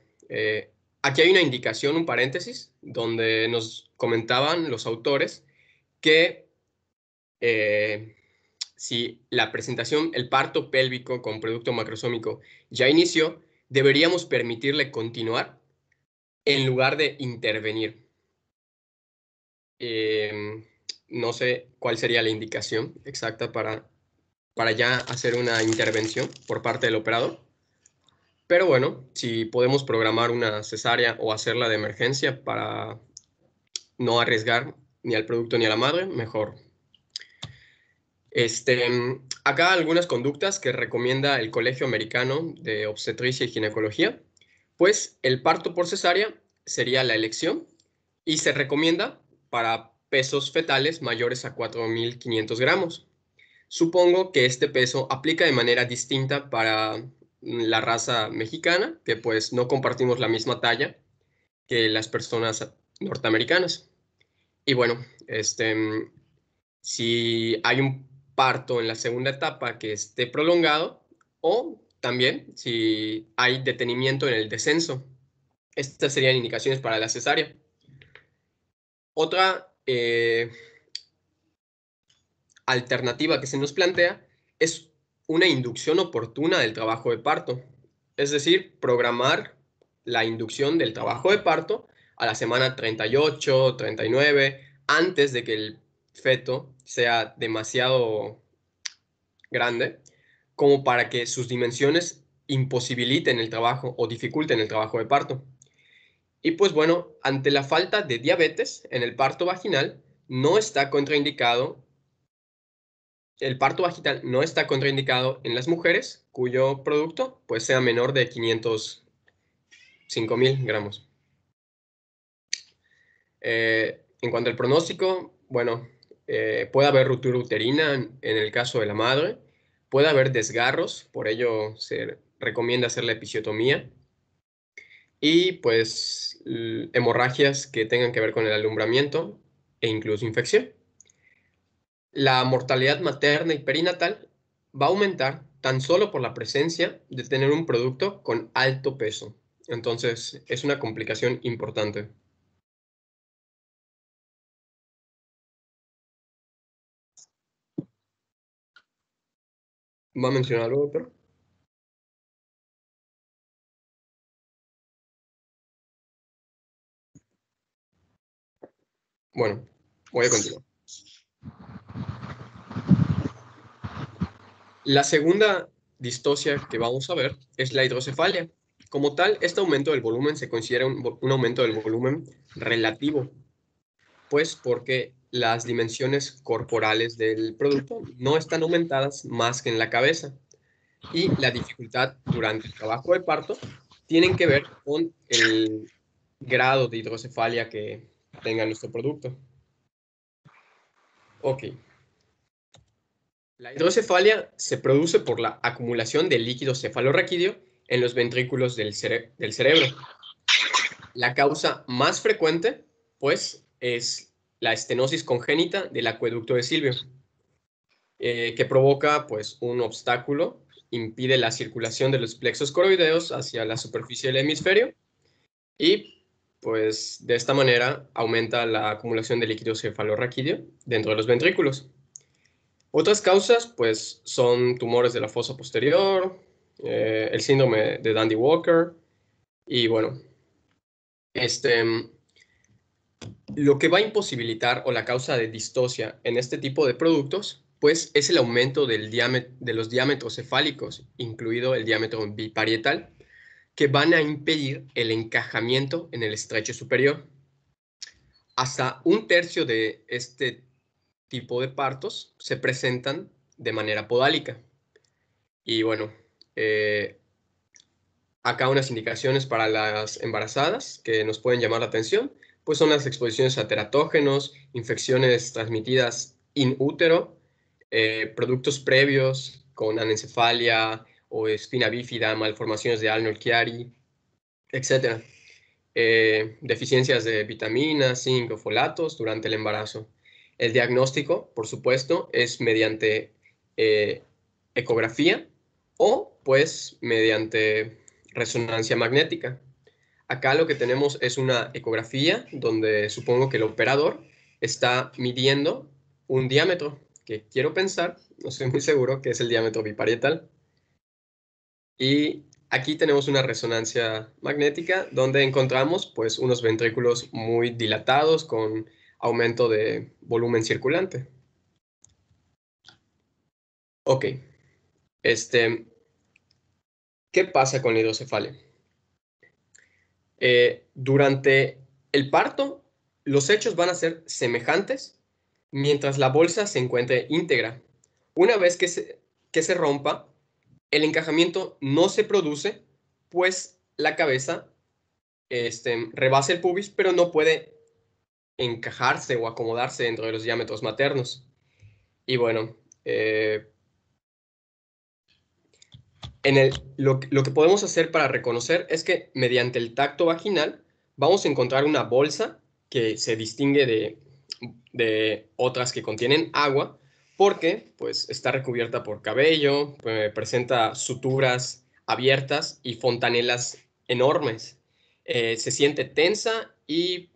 aquí hay una indicación, un paréntesis, donde nos comentaban los autores que si la presentación, el parto pélvico con producto macrosómico ya inició, deberíamos permitirle continuar en lugar de intervenir. No sé cuál sería la indicación exacta para ya hacer una intervención por parte del operador. Pero bueno, si podemos programar una cesárea o hacerla de emergencia para no arriesgar ni al producto ni a la madre, mejor. Acá algunas conductas que recomienda el Colegio Americano de Obstetricia y Ginecología. Pues el parto por cesárea sería la elección y se recomienda para pesos fetales mayores a 4.500 gramos. Supongo que este peso aplica de manera distinta para la raza mexicana, que pues no compartimos la misma talla que las personas norteamericanas. Y bueno, si hay un parto en la segunda etapa que esté prolongado o también si hay detenimiento en el descenso. Estas serían indicaciones para la cesárea. Otra alternativa que se nos plantea es una inducción oportuna del trabajo de parto. Es decir, programar la inducción del trabajo de parto a la semana 38, 39, antes de que el feto sea demasiado grande, como para que sus dimensiones imposibiliten el trabajo o dificulten el trabajo de parto. Y pues bueno, ante la falta de diabetes en el parto vaginal, no está contraindicado. El parto vaginal no está contraindicado en las mujeres cuyo producto pues sea menor de 5.000 gramos. En cuanto al pronóstico, bueno, puede haber ruptura uterina en el caso de la madre, puede haber desgarros, por ello se recomienda hacer la episiotomía, y pues hemorragias que tengan que ver con el alumbramiento e incluso infección. La mortalidad materna y perinatal va a aumentar tan solo por la presencia de tener un producto con alto peso. Entonces, es una complicación importante. ¿Va a mencionar algo, doctor? Bueno, voy a continuar. La segunda distocia que vamos a ver es la hidrocefalia. Como tal, este aumento del volumen se considera un aumento del volumen relativo, pues porque las dimensiones corporales del producto no están aumentadas más que en la cabeza. Y la dificultad durante el trabajo de parto tienen que ver con el grado de hidrocefalia que tenga nuestro producto. Ok. La hidrocefalia se produce por la acumulación de líquido cefalorraquídeo en los ventrículos del cerebro. La causa más frecuente, pues, es la estenosis congénita del acueducto de Silvio, que provoca, pues, un obstáculo, impide la circulación de los plexos coroideos hacia la superficie del hemisferio y, pues, de esta manera aumenta la acumulación de líquido cefalorraquídeo dentro de los ventrículos. Otras causas, pues, son tumores de la fosa posterior, el síndrome de Dandy-Walker y, bueno, lo que va a imposibilitar o la causa de distocia en este tipo de productos, pues, es el aumento de los diámetros cefálicos, incluido el diámetro biparietal, que van a impedir el encajamiento en el estrecho superior. Hasta un tercio de este tipo de partos se presentan de manera podálica. Y bueno, acá unas indicaciones para las embarazadas que nos pueden llamar la atención, pues son las exposiciones a teratógenos, infecciones transmitidas in útero, productos previos con anencefalia o espina bífida, malformaciones de Arnold-Chiari, etc. Deficiencias de vitaminas, zinc o folatos durante el embarazo. El diagnóstico, por supuesto, es mediante ecografía o pues mediante resonancia magnética. Acá lo que tenemos es una ecografía donde supongo que el operador está midiendo un diámetro, que quiero pensar, no estoy muy seguro, que es el diámetro biparietal. Y aquí tenemos una resonancia magnética donde encontramos pues unos ventrículos muy dilatados con aumento de volumen circulante. Ok, ¿qué pasa con la hidrocefalia? Durante el parto, los hechos van a ser semejantes mientras la bolsa se encuentre íntegra. Una vez que se rompa, el encajamiento no se produce, pues la cabeza rebasa el pubis, pero no puede encajarse o acomodarse dentro de los diámetros maternos. Y bueno, lo que podemos hacer para reconocer es que mediante el tacto vaginal vamos a encontrar una bolsa que se distingue de otras que contienen agua porque pues, está recubierta por cabello, presenta suturas abiertas y fontanelas enormes. Se siente tensa y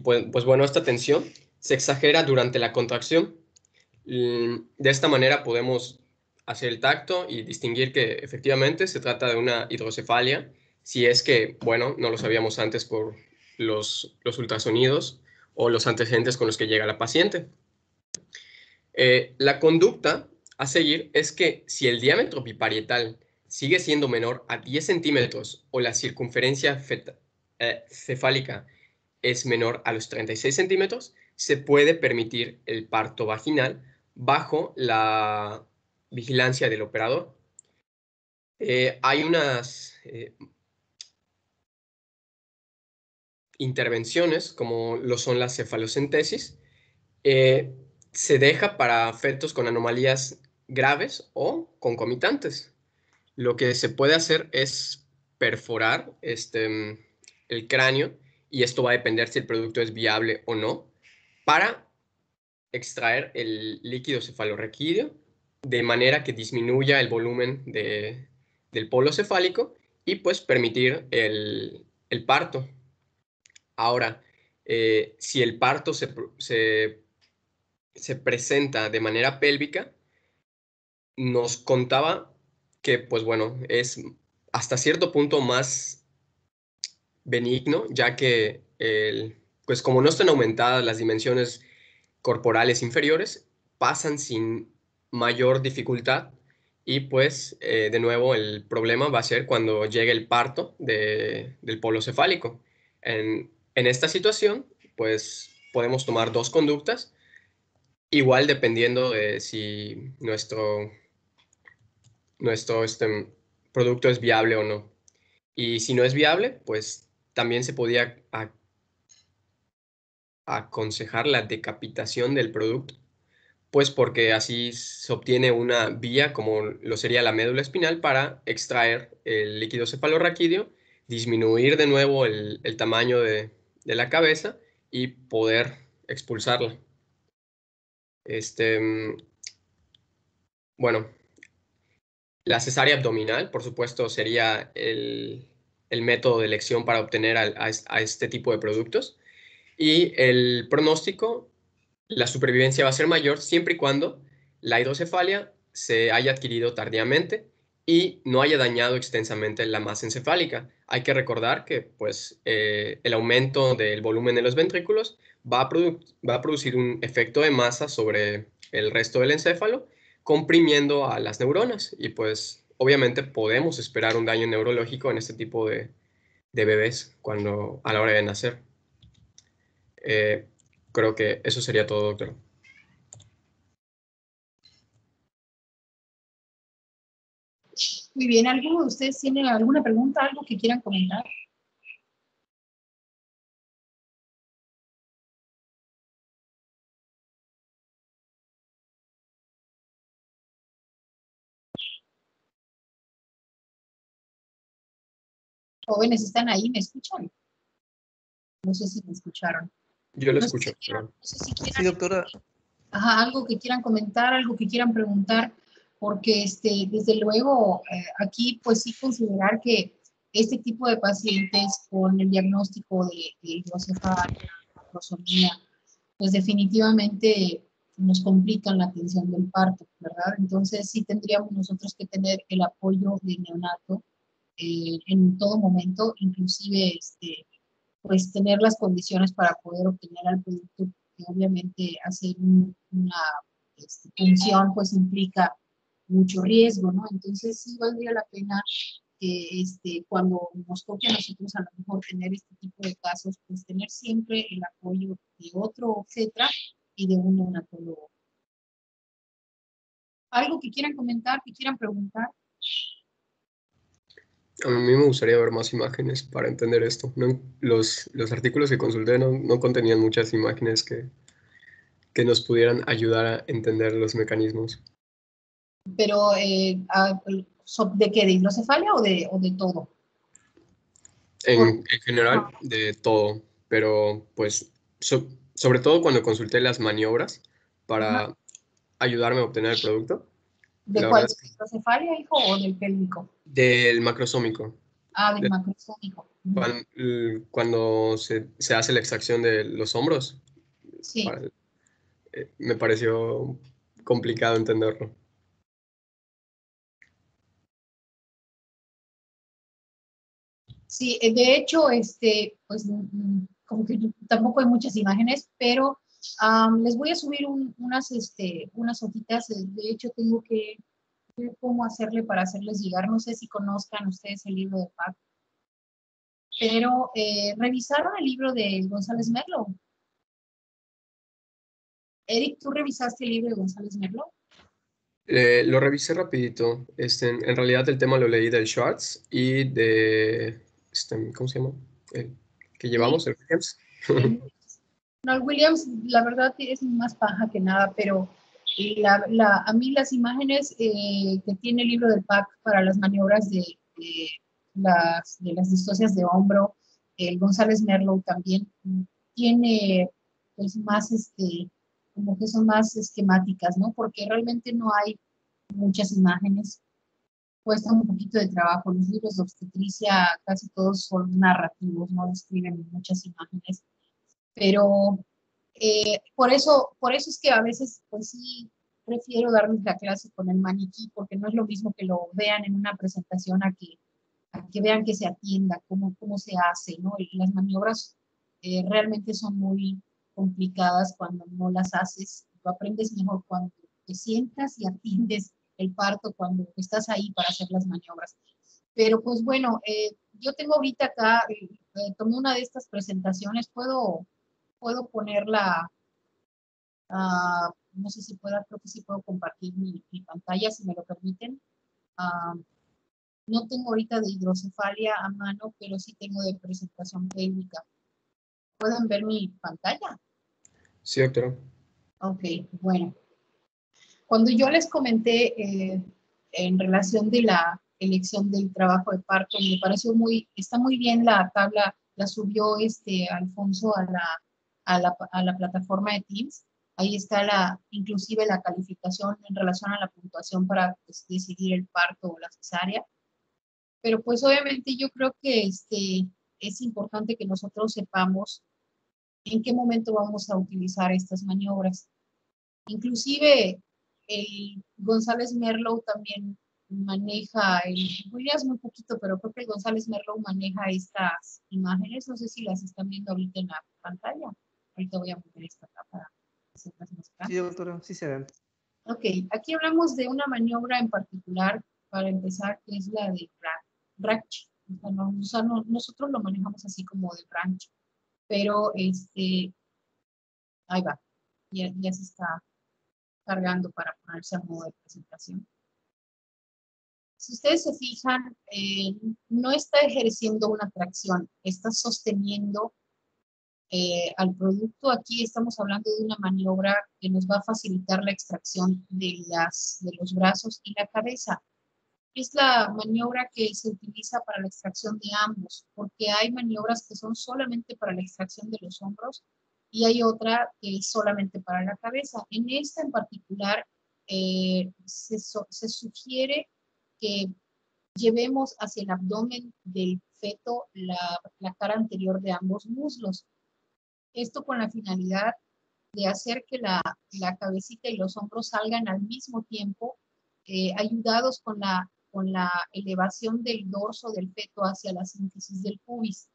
pues bueno, esta tensión se exagera durante la contracción. De esta manera podemos hacer el tacto y distinguir que efectivamente se trata de una hidrocefalia, si es que, bueno, no lo sabíamos antes por los ultrasonidos o los antecedentes con los que llega la paciente. La conducta a seguir es que si el diámetro biparietal sigue siendo menor a 10 centímetros o la circunferencia cefálica es menor a los 36 centímetros, se puede permitir el parto vaginal bajo la vigilancia del operador. Hay unas intervenciones, como lo son las cefalocentesis, se deja para fetos con anomalías graves o concomitantes. Lo que se puede hacer es perforar el cráneo, y esto va a depender si el producto es viable o no, para extraer el líquido cefalorraquídeo de manera que disminuya el volumen del polo cefálico y pues permitir el parto. Ahora, si el parto se presenta de manera pélvica, nos contaba que, pues bueno, es hasta cierto punto más benigno, ya que, pues como no están aumentadas las dimensiones corporales inferiores, pasan sin mayor dificultad y pues, de nuevo, el problema va a ser cuando llegue el parto del polo cefálico. En esta situación, pues podemos tomar dos conductas, igual dependiendo de si nuestro producto es viable o no. Y si no es viable, pues también se podía aconsejar la decapitación del producto, pues porque así se obtiene una vía como lo sería la médula espinal para extraer el líquido cefalorraquídeo, disminuir de nuevo el tamaño de la cabeza y poder expulsarla. Bueno, la cesárea abdominal, por supuesto, sería el método de elección para obtener a este tipo de productos. Y el pronóstico, la supervivencia va a ser mayor siempre y cuando la hidrocefalia se haya adquirido tardíamente y no haya dañado extensamente la masa encefálica. Hay que recordar que pues, el aumento del volumen de los ventrículos va a producir un efecto de masa sobre el resto del encéfalo, comprimiendo a las neuronas. Y pues obviamente podemos esperar un daño neurológico en este tipo de bebés a la hora de nacer. Creo que eso sería todo, doctor. Muy bien, ¿alguno de ustedes tiene alguna pregunta, algo que quieran comentar? Jóvenes, ¿están ahí? ¿Me escuchan? No sé si me escucharon. Yo lo No sé escucho. no sé si Sí, quieran, doctora. algo que quieran comentar, algo que quieran preguntar, porque desde luego aquí pues sí considerar que este tipo de pacientes con el diagnóstico de hidrocefalia, macrosomía, pues definitivamente nos complican la atención del parto, ¿verdad? Entonces sí tendríamos nosotros que tener el apoyo del neonato en todo momento, inclusive pues tener las condiciones para poder obtener al producto, que obviamente hacer una función pues implica mucho riesgo, ¿no? Entonces sí valdría la pena que cuando nos toque a nosotros a lo mejor tener este tipo de casos, pues tener siempre el apoyo de otro obstetra y de un neonatólogo. ¿Algo que quieran comentar, que quieran preguntar? A mí me gustaría ver más imágenes para entender esto. Los artículos que consulté no contenían muchas imágenes que nos pudieran ayudar a entender los mecanismos. Pero, ¿de qué? ¿De hidrocefalia o de todo? En general, de todo, pero pues sobre todo cuando consulté las maniobras para ayudarme a obtener el producto. ¿De La cuál? verdad ¿De es que hidrocefalia, hijo, o del pélvico? del macrosómico. Ah, del De- macrosómico. Cuando se hace la extracción de los hombros, Sí. me pareció complicado entenderlo. Sí, de hecho, pues como que tampoco hay muchas imágenes, pero les voy a subir unas hojitas. De hecho, tengo que ver cómo hacerle para hacerles llegar. No sé si conozcan ustedes el libro de Pac, pero ¿revisaron el libro de González Merlo? Eric, ¿tú revisaste el libro de González Merlo? Lo revisé rapidito. En realidad el tema lo leí del Schwartz y de, ¿cómo se llama? El que llevamos, el Williams. No, el Williams, la verdad es más paja que nada, pero a mí las imágenes que tiene el libro del PAC para las maniobras de las distocias de hombro, el González Merlo también tiene pues más, como que son más esquemáticas, ¿no? Porque realmente no hay muchas imágenes, cuesta un poquito de trabajo. Los libros de obstetricia casi todos son narrativos, no describen muchas imágenes, pero por eso es que a veces, pues sí, prefiero darles la clase con el maniquí, porque no es lo mismo que lo vean en una presentación a que vean que se atienda, cómo se hace, ¿no? Y las maniobras realmente son muy complicadas cuando no las haces. Tú aprendes mejor cuando te sientas y atiendes el parto, cuando estás ahí para hacer las maniobras. Pero pues bueno, yo tengo ahorita acá, tomé una de estas presentaciones, puedo ponerla, no sé si pueda, creo que sí puedo compartir mi pantalla, si me lo permiten. Ah, no tengo ahorita de hidrocefalia a mano, pero sí tengo de presentación pélvica. ¿Pueden ver mi pantalla? Sí, doctora. Ok, bueno. Cuando yo les comenté en relación de la elección del trabajo de parto, me pareció está muy bien la tabla, la subió Alfonso a la plataforma de Teams. Ahí está inclusive la calificación en relación a la puntuación para pues, decidir el parto o la cesárea. Pero pues obviamente yo creo que es importante que nosotros sepamos en qué momento vamos a utilizar estas maniobras. Inclusive el González Merlo también maneja, Williams muy poquito, pero creo que el González Merlo maneja estas imágenes. No sé si las están viendo ahorita en la pantalla. Ahorita voy a mover esta acá para hacerlas más Sí, grandes. doctora, sí se ven. Ok, aquí hablamos de una maniobra en particular para empezar, que es la de ranch. O sea, nosotros lo manejamos así como de ranch, pero ahí va, ya se está cargando para ponerse a modo de presentación. Si ustedes se fijan, no está ejerciendo una tracción, está sosteniendo al producto. Aquí estamos hablando de una maniobra que nos va a facilitar la extracción de los brazos y la cabeza. Es la maniobra que se utiliza para la extracción de ambos, porque hay maniobras que son solamente para la extracción de los hombros y hay otra que es solamente para la cabeza. En esta en particular, se sugiere que llevemos hacia el abdomen del feto la cara anterior de ambos muslos. Esto con la finalidad de hacer que la cabecita y los hombros salgan al mismo tiempo, ayudados con la elevación del dorso del feto hacia la sínfisis del pubis.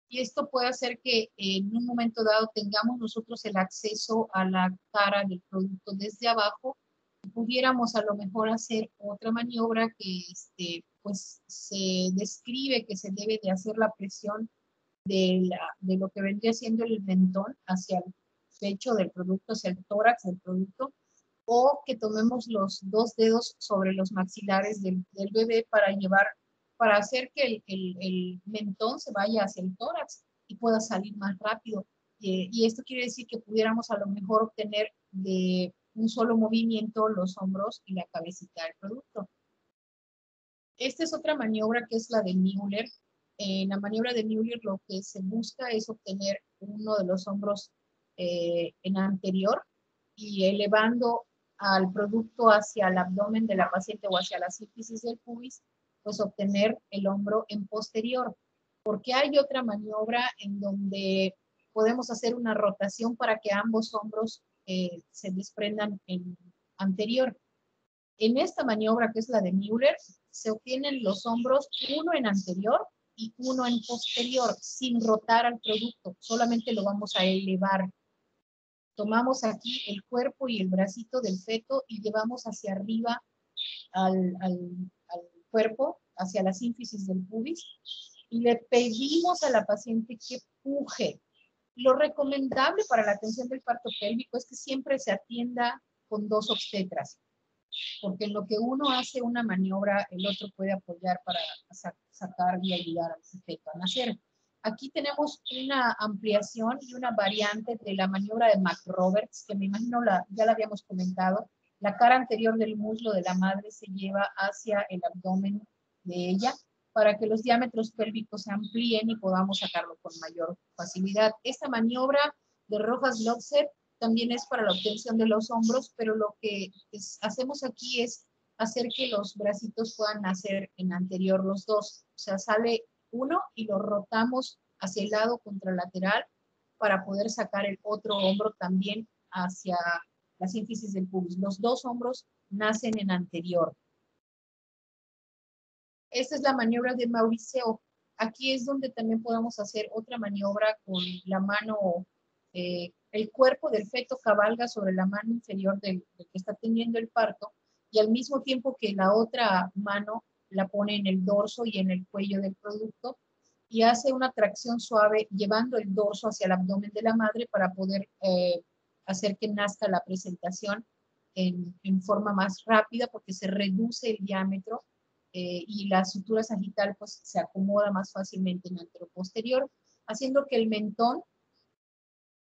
Y esto puede hacer que en un momento dado tengamos nosotros el acceso a la cara del producto desde abajo y pudiéramos a lo mejor hacer otra maniobra que pues se describe que se debe de hacer la presión de lo que vendría siendo el mentón hacia el pecho del producto, hacia el tórax del producto, o que tomemos los dos dedos sobre los maxilares del bebé para hacer que el mentón se vaya hacia el tórax y pueda salir más rápido. Y esto quiere decir que pudiéramos a lo mejor obtener de un solo movimiento los hombros y la cabecita del producto. Esta es otra maniobra que es la de Müller. En la maniobra de Müller lo que se busca es obtener uno de los hombros en anterior y elevando al producto hacia el abdomen de la paciente o hacia la sínfisis del pubis, pues obtener el hombro en posterior. Porque hay otra maniobra en donde podemos hacer una rotación para que ambos hombros se desprendan en anterior. En esta maniobra, que es la de Müller, se obtienen los hombros, uno en anterior y uno en posterior, sin rotar al producto, solamente lo vamos a elevar. Tomamos aquí el cuerpo y el bracito del feto y llevamos hacia arriba al cuerpo, hacia la sínfisis del pubis, y le pedimos a la paciente que puje. Lo recomendable para la atención del parto pélvico es que siempre se atienda con dos obstetras, porque en lo que uno hace una maniobra, el otro puede apoyar para sacar y ayudar al feto a nacer. Aquí tenemos una ampliación y una variante de la maniobra de McRoberts, que me imagino ya la habíamos comentado. La cara anterior del muslo de la madre se lleva hacia el abdomen de ella para que los diámetros pélvicos se amplíen y podamos sacarlo con mayor facilidad. Esta maniobra de Rojas-Lotzer también es para la obtención de los hombros, pero lo que hacemos aquí es hacer que los bracitos puedan nacer en anterior los dos. O sea, sale uno y lo rotamos hacia el lado contralateral para poder sacar el otro hombro también hacia la sínfisis del pubis. Los dos hombros nacen en anterior. Esta es la maniobra de Mauricio. Aquí es donde también podemos hacer otra maniobra con la mano, el cuerpo del feto cabalga sobre la mano inferior del que está teniendo el parto y al mismo tiempo que la otra mano la pone en el dorso y en el cuello del producto y hace una tracción suave llevando el dorso hacia el abdomen de la madre para poder hacer que nazca la presentación en forma más rápida porque se reduce el diámetro y la sutura sagital pues se acomoda más fácilmente en el anteroposterior, haciendo que el mentón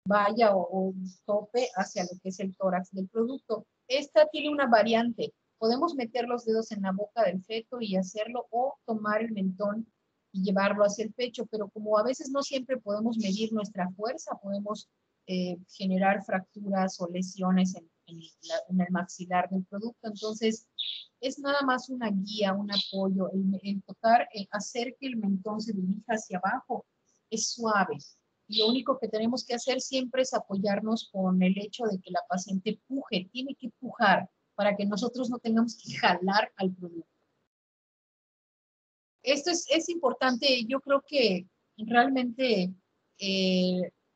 vaya o tope hacia lo que es el tórax del producto. Esta tiene una variante. Podemos meter los dedos en la boca del feto y hacerlo, o tomar el mentón y llevarlo hacia el pecho, pero como a veces no siempre podemos medir nuestra fuerza, podemos generar fracturas o lesiones en el maxilar del producto. Entonces, es nada más una guía, un apoyo, el tocar, hacer que el mentón se dirija hacia abajo, es suave. Y lo único que tenemos que hacer siempre es apoyarnos con el hecho de que la paciente puje, tiene que pujar para que nosotros no tengamos que jalar al producto. Esto es importante. Yo creo que realmente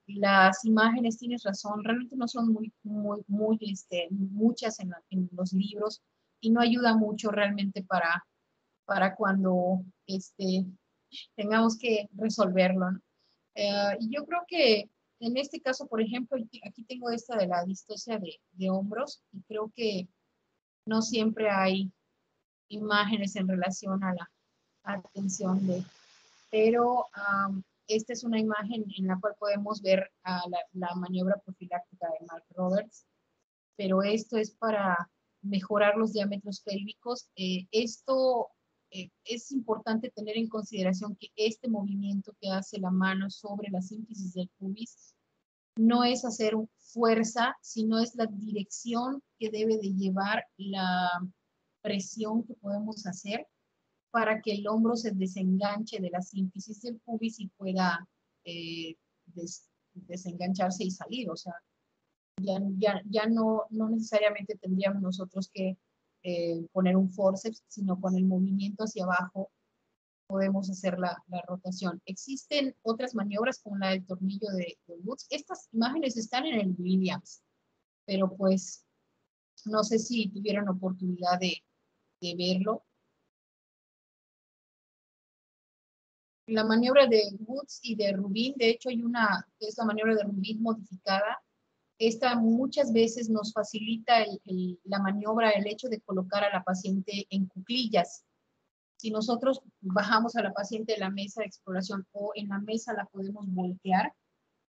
las imágenes, tienes razón, realmente no son muchas en los libros, y no ayuda mucho realmente para cuando tengamos que resolverlo, ¿no? Y yo creo que en este caso, por ejemplo, aquí tengo esta de la distocia de hombros, y creo que no siempre hay imágenes en relación a la atención pero esta es una imagen en la cual podemos ver la maniobra profiláctica de Mark Roberts, pero esto es para mejorar los diámetros pélvicos. Esto es importante tener en consideración que este movimiento que hace la mano sobre la sínfisis del pubis no es hacer fuerza, sino es la dirección que debe de llevar la presión que podemos hacer para que el hombro se desenganche de la sínfisis del pubis y pueda desengancharse y salir. O sea, ya no necesariamente tendríamos nosotros que poner un forceps, sino con el movimiento hacia abajo podemos hacer la rotación. Existen otras maniobras como la del tornillo de Woods. Estas imágenes están en el Williams, pero pues no sé si tuvieron oportunidad de verlo. La maniobra de Woods y de Rubin, de hecho hay una que es la maniobra de Rubin modificada. Esta muchas veces nos facilita la maniobra, el hecho de colocar a la paciente en cuclillas. Si nosotros bajamos a la paciente de la mesa de exploración o en la mesa la podemos voltear,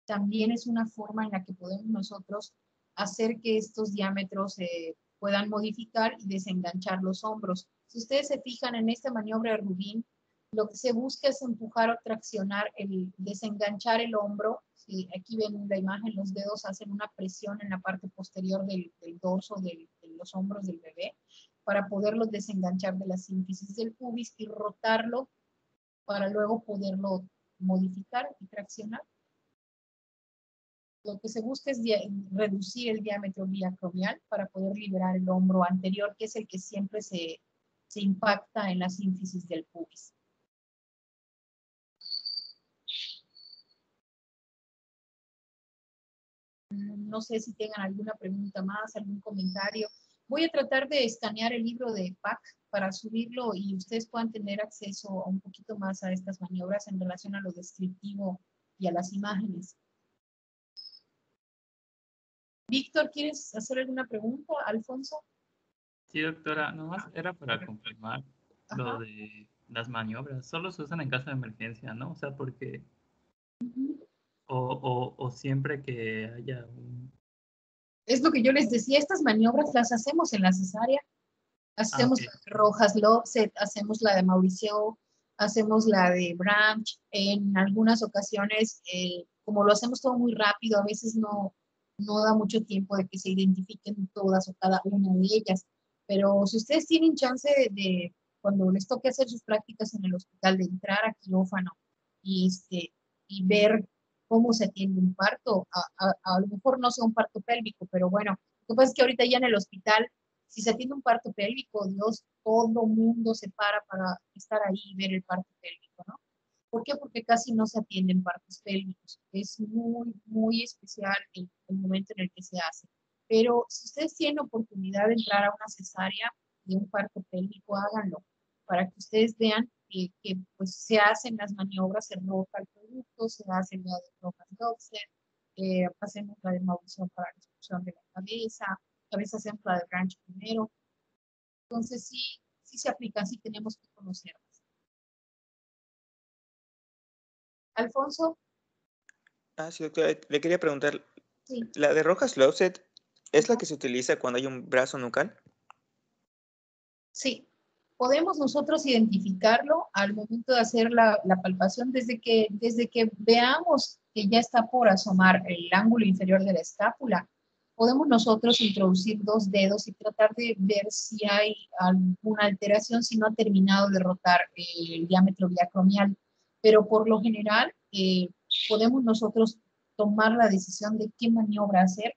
también es una forma en la que podemos nosotros hacer que estos diámetros se puedan modificar y desenganchar los hombros. Si ustedes se fijan en esta maniobra de Rubin, lo que se busca es empujar o traccionar, desenganchar el hombro. Si aquí ven la imagen, los dedos hacen una presión en la parte posterior del dorso de los hombros del bebé para poderlo desenganchar de la sínfisis del pubis y rotarlo para luego poderlo modificar y traccionar. Lo que se busca es reducir el diámetro biacromial para poder liberar el hombro anterior, que es el que siempre se impacta en la sínfisis del pubis. No sé si tengan alguna pregunta más, algún comentario. Voy a tratar de escanear el libro de PAC para subirlo y ustedes puedan tener acceso un poquito más a estas maniobras en relación a lo descriptivo y a las imágenes. Víctor, ¿quieres hacer alguna pregunta? Alfonso. Sí, doctora, nomás era para confirmar lo de las maniobras. Solo se usan en caso de emergencia, ¿no? O sea, porque... o siempre que haya un... Es lo que yo les decía, estas maniobras las hacemos en la cesárea. Hacemos okay. la de Rojas Lobset, hacemos la de Mauricio, hacemos la de Branch. En algunas ocasiones, como lo hacemos todo muy rápido, a veces no da mucho tiempo de que se identifiquen todas o cada una de ellas. Pero si ustedes tienen chance cuando les toque hacer sus prácticas en el hospital, de entrar a quirófano y ver cómo se atiende un parto, a lo mejor no sea un parto pélvico, pero bueno, lo que pasa es que ahorita ya en el hospital, si se atiende un parto pélvico, Dios, todo mundo se para estar ahí y ver el parto pélvico, ¿no? ¿Por qué? Porque casi no se atienden partos pélvicos. Es muy, muy especial el momento en el que se hace. Pero si ustedes tienen oportunidad de entrar a una cesárea de un parto pélvico, háganlo, para que ustedes vean que pues, se hacen las maniobras, se roja el producto, se hace la de Rojas Dobson, hacemos la de Mauricio para la expulsión de la cabeza, a veces hacemos la de Branch primero. Entonces sí se aplican, sí tenemos que conocerlas. Alfonso. Sí, doctora, le quería preguntar, Sí. ¿la de Rojas Lowset es la que se utiliza cuando hay un brazo nucal? Sí, podemos nosotros identificarlo al momento de hacer la palpación desde que veamos que ya está por asomar el ángulo inferior de la escápula. Podemos nosotros introducir 2 dedos y tratar de ver si hay alguna alteración, si no ha terminado de rotar el diámetro biacromial. Pero por lo general, podemos nosotros tomar la decisión de qué maniobra hacer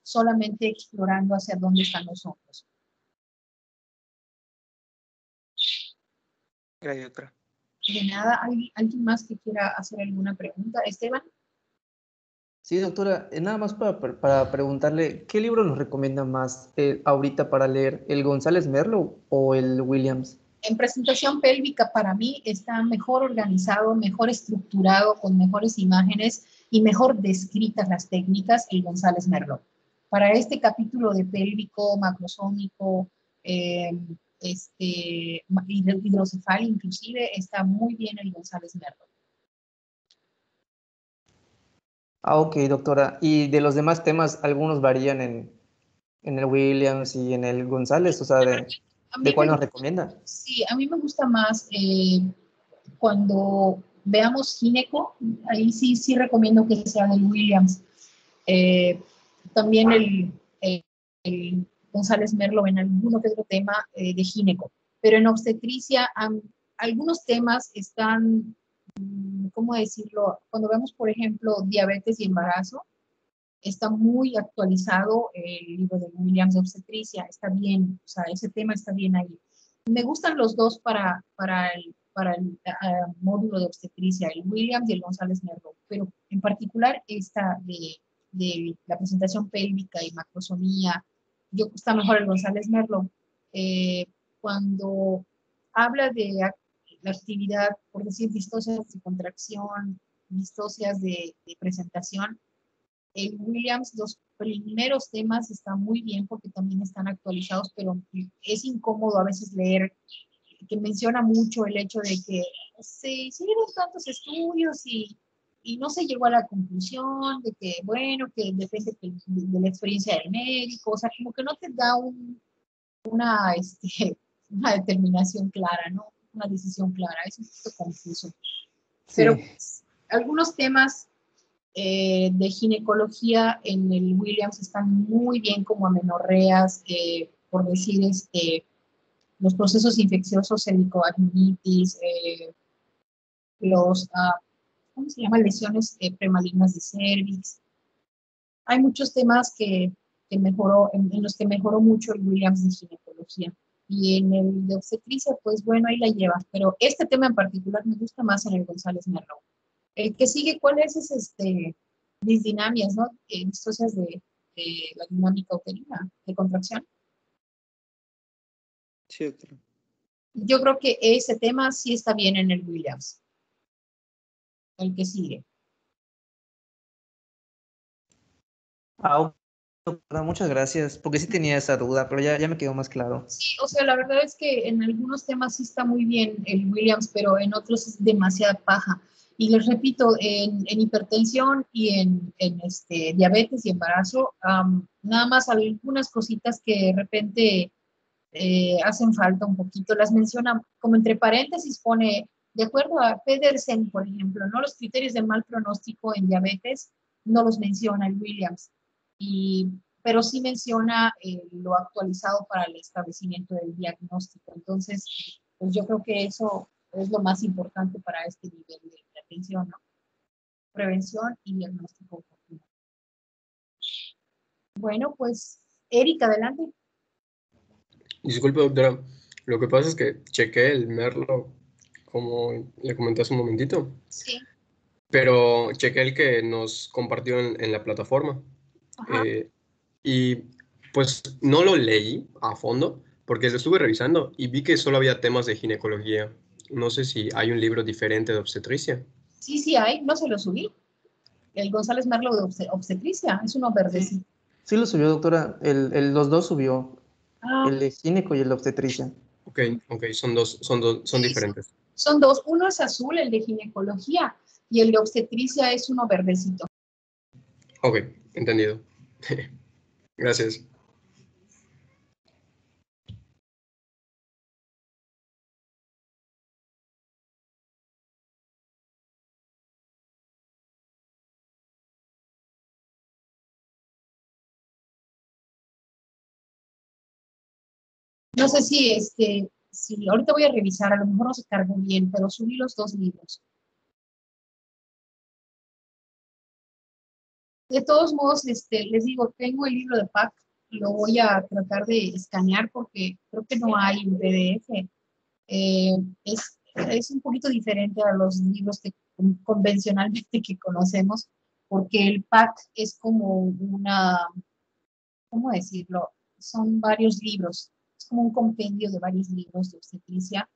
solamente explorando hacia dónde están los hombros. Gracias, doctora. De nada, ¿alguien más que quiera hacer alguna pregunta? Esteban. Sí, doctora, nada más para preguntarle, ¿qué libro nos recomienda más ahorita para leer, el González Merlo o el Williams? En presentación pélvica para mí está mejor organizado, mejor estructurado, con mejores imágenes y mejor descritas las técnicas el González Merlo. Para este capítulo de pélvico, macrosómico, hidrocefal inclusive, está muy bien el González Merlo. Ok, doctora. Y de los demás temas, algunos varían en el Williams y en el González, o sea, ¿de cuál nos recomienda? Sí, a mí me gusta más cuando veamos gineco, ahí sí recomiendo que sea del Williams. También el González Merlo en alguno que otro tema de gineco. Pero en obstetricia, algunos temas están, ¿cómo decirlo? Cuando vemos, por ejemplo, diabetes y embarazo, está muy actualizado el libro de Williams de obstetricia, está bien, o sea, ese tema está bien ahí. Me gustan los dos para el módulo de obstetricia, el Williams y el González Merlo, pero en particular esta de la presentación pélvica y macrosomía, yo está mejor el González Merlo. Cuando habla de la actividad, por decir, distocias de contracción, distocias de presentación, el Williams, los primeros temas están muy bien porque también están actualizados, pero es incómodo a veces leer, que menciona mucho el hecho de que se hicieron tantos estudios y no se llegó a la conclusión de que, bueno, que depende de la experiencia del médico, o sea, como que no te da una determinación clara, ¿no? Una decisión clara, es un poco confuso. Sí. Pero pues, algunos temas de ginecología en el Williams están muy bien, como amenorreas, por decir, los procesos infecciosos, cervicovaginitis, ¿cómo se llama? Lesiones premalignas de cervix. Hay muchos temas que mejoró, en los que mejoró mucho el Williams de ginecología. Y en el de obstetricia, pues bueno, ahí la lleva. Pero este tema en particular me gusta más en el González Merlo. El que sigue, ¿cuál es? Es disdinamias, ¿no? Distocias de la dinámica uterina, de contracción. Sí, doctora. Yo creo que ese tema sí está bien en el Williams. El que sigue. Doctora, muchas gracias, porque sí tenía esa duda, pero ya me quedó más claro. Sí, o sea, la verdad es que en algunos temas sí está muy bien el Williams, pero en otros es demasiada paja. Y les repito, en hipertensión y en diabetes y embarazo, nada más algunas cositas que de repente hacen falta un poquito. Las menciona como entre paréntesis, pone, de acuerdo a Pedersen, por ejemplo, ¿no? Los criterios de mal pronóstico en diabetes no los menciona el Williams, pero sí menciona lo actualizado para el establecimiento del diagnóstico. Entonces, pues yo creo que eso es lo más importante para este nivel de atención, ¿no? Prevención y diagnóstico oportuno. Bueno, pues, Erika, adelante. Disculpe, doctora. Lo que pasa es que chequé el Merlo, como le comenté hace un momentito, Sí. pero chequé el que nos compartió en la plataforma. Y pues no lo leí a fondo porque lo estuve revisando y vi que solo había temas de ginecología. No sé si hay un libro diferente de obstetricia. Sí hay, no se lo subí. El González Merlo de obstetricia, es uno verdecito. Sí lo subió, doctora. Los dos subió, el de gineco y el de obstetricia. Ok, son diferentes. Son dos, uno es azul, el de ginecología, y el de obstetricia es uno verdecito. Ok, entendido. Gracias. No sé si ahorita voy a revisar, a lo mejor no se cargó bien, pero subí los 2 libros. De todos modos, les digo, tengo el libro de PAC, lo voy a tratar de escanear porque creo que no hay un PDF. Eh, es un poquito diferente a los libros que convencionalmente que conocemos, porque el PAC es como ¿cómo decirlo? Son varios libros, es como un compendio de varios libros de obstetricia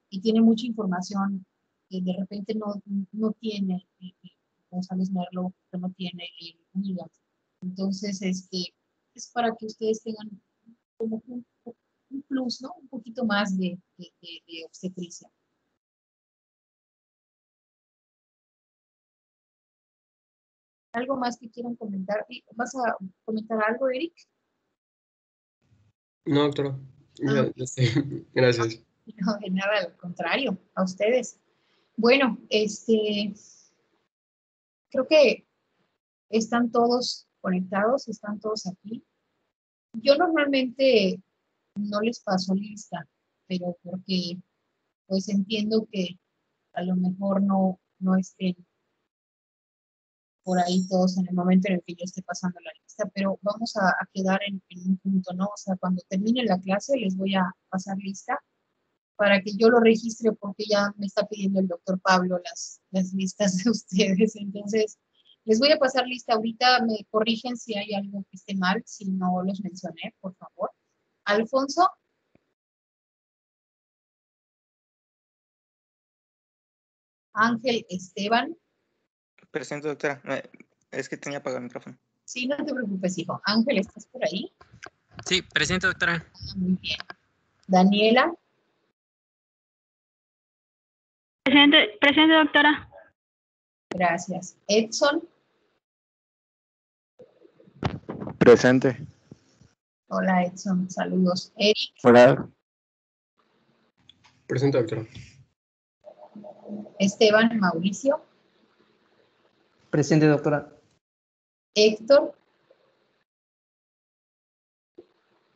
y tiene mucha información que de repente no tiene González Merlo, que no tiene Williams. Entonces, es para que ustedes tengan como un plus, ¿no? Un poquito más de obstetricia. ¿Algo más que quieran comentar? ¿Vas a comentar algo, Eric? No, doctora. Ya estoy. Gracias. No, de nada, al contrario, a ustedes. Bueno, creo que están todos conectados, están todos aquí. Yo normalmente no les paso lista, pero porque pues entiendo que a lo mejor no estén por ahí todos en el momento en el que yo esté pasando la lista, pero vamos a quedar en un punto, ¿no? O sea, cuando termine la clase les voy a pasar lista para que yo lo registre porque ya me está pidiendo el doctor Pablo las listas de ustedes. Entonces, les voy a pasar lista ahorita, me corrigen si hay algo que esté mal, si no los mencioné, por favor. Alfonso. Ángel Esteban. Presente, doctora. Es que tenía apagado el micrófono. Sí, no te preocupes, hijo. Ángel, ¿estás por ahí? Sí, presente, doctora. Muy bien. Daniela. Presente, doctora. Gracias. Edson. Presente. Hola, Edson. Saludos. Eric. Hola. Presente, doctora. Esteban Mauricio. Presente, doctora. Héctor.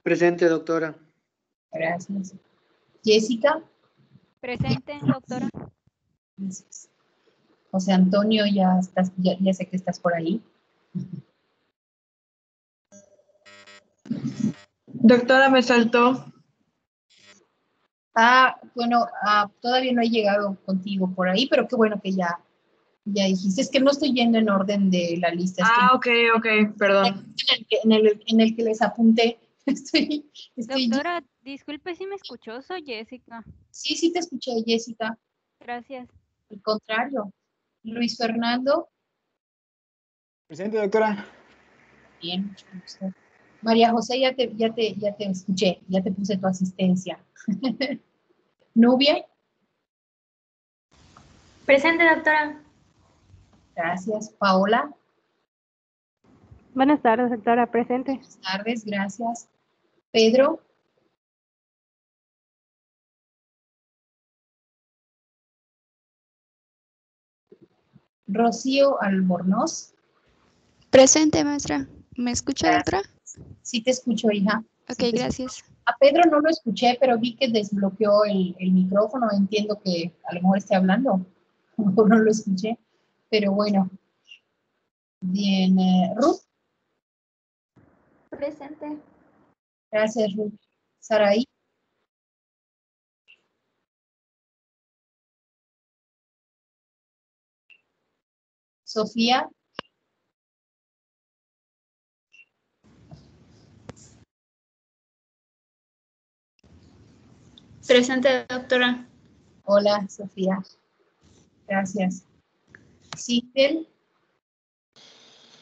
Presente, doctora. Gracias. Jessica. Presente, doctora. Gracias. José Antonio, ya sé que estás por ahí. Doctora, me saltó. Bueno, todavía no he llegado contigo por ahí, pero qué bueno que ya dijiste. Es que no estoy yendo en orden de la lista. Ok, perdón. En el que les apunté. Doctora, disculpe si me escuchó, soy Jessica. Sí te escuché, Jessica. Gracias. Al contrario. Luis Fernando. Presente, doctora. Bien, mucho gusto. María José, ya te escuché, ya te puse tu asistencia. Nubia. Presente, doctora. Gracias. Paola. Buenas tardes, doctora. Presente. Buenas tardes, gracias. Pedro. Rocío Albornoz. Presente, maestra. ¿Me escucha, doctora? Sí te escucho, hija. Ok, Sí gracias. A Pedro no lo escuché, pero vi que desbloqueó el micrófono. Entiendo que a lo mejor esté hablando. No lo escuché. Pero bueno. Bien. Ruth. Presente. Gracias, Ruth. Saraí. Sofía. Presente, doctora. Hola, Sofía. Gracias. Citel.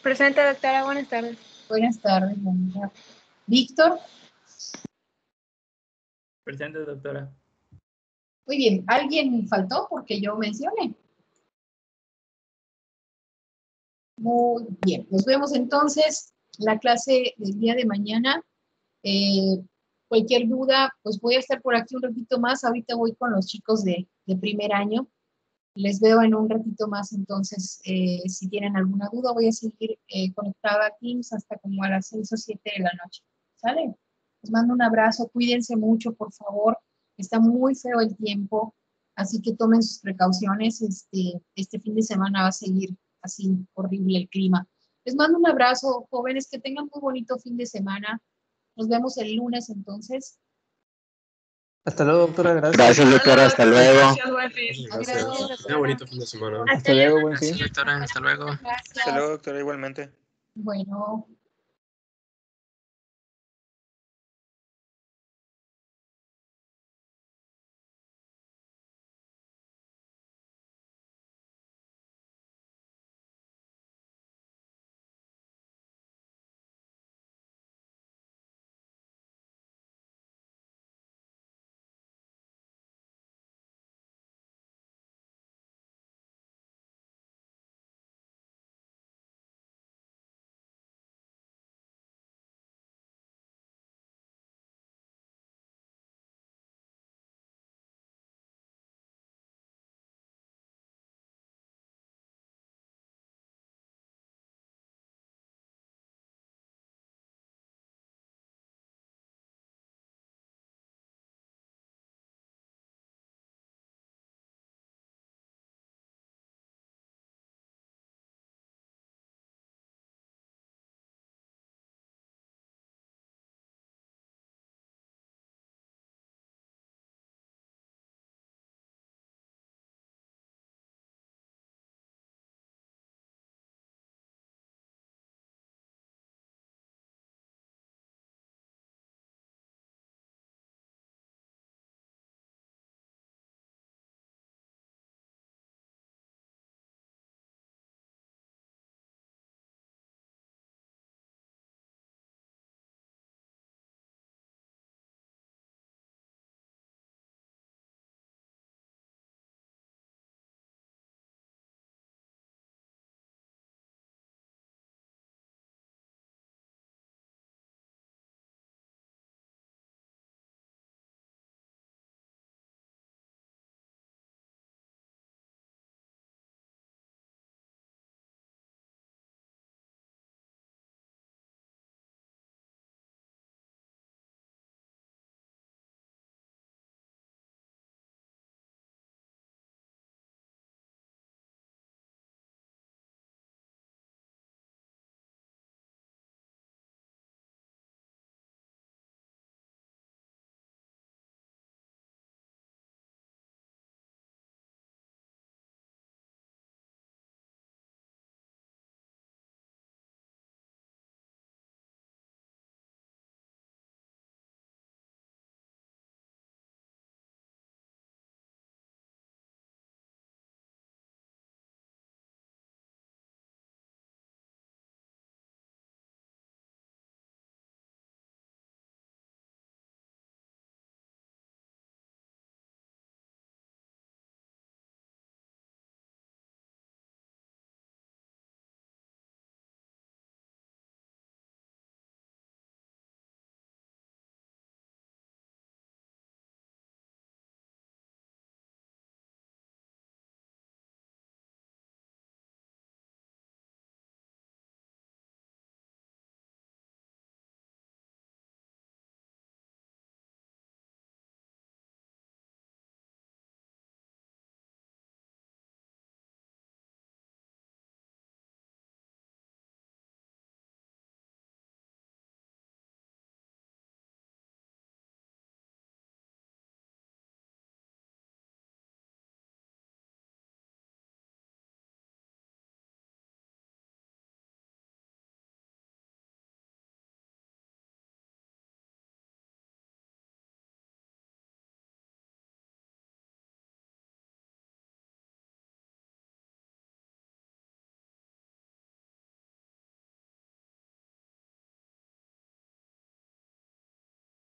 Presente, doctora. Buenas tardes. Buenas tardes, Mónica. Víctor. Presente, doctora. Muy bien. ¿Alguien faltó porque yo mencioné? Muy bien, nos vemos entonces la clase del día de mañana. Cualquier duda, pues voy a estar por aquí un ratito más. Ahorita voy con los chicos de primer año. Les veo en un ratito más, entonces si tienen alguna duda voy a seguir conectada a Teams hasta como a las 6 o 7 de la noche. ¿Sale? Les mando un abrazo, cuídense mucho, por favor. Está muy feo el tiempo, así que tomen sus precauciones. Este fin de semana va a seguir así horrible el clima. Les mando un abrazo, jóvenes, que tengan muy bonito fin de semana. Nos vemos el lunes entonces. Hasta luego, doctora. Gracias. Gracias, doctora. Hasta luego. Gracias. Un bonito fin de semana. Hasta luego, buen fin. Gracias, doctora. Hasta luego. Hasta luego, doctora, igualmente. Bueno.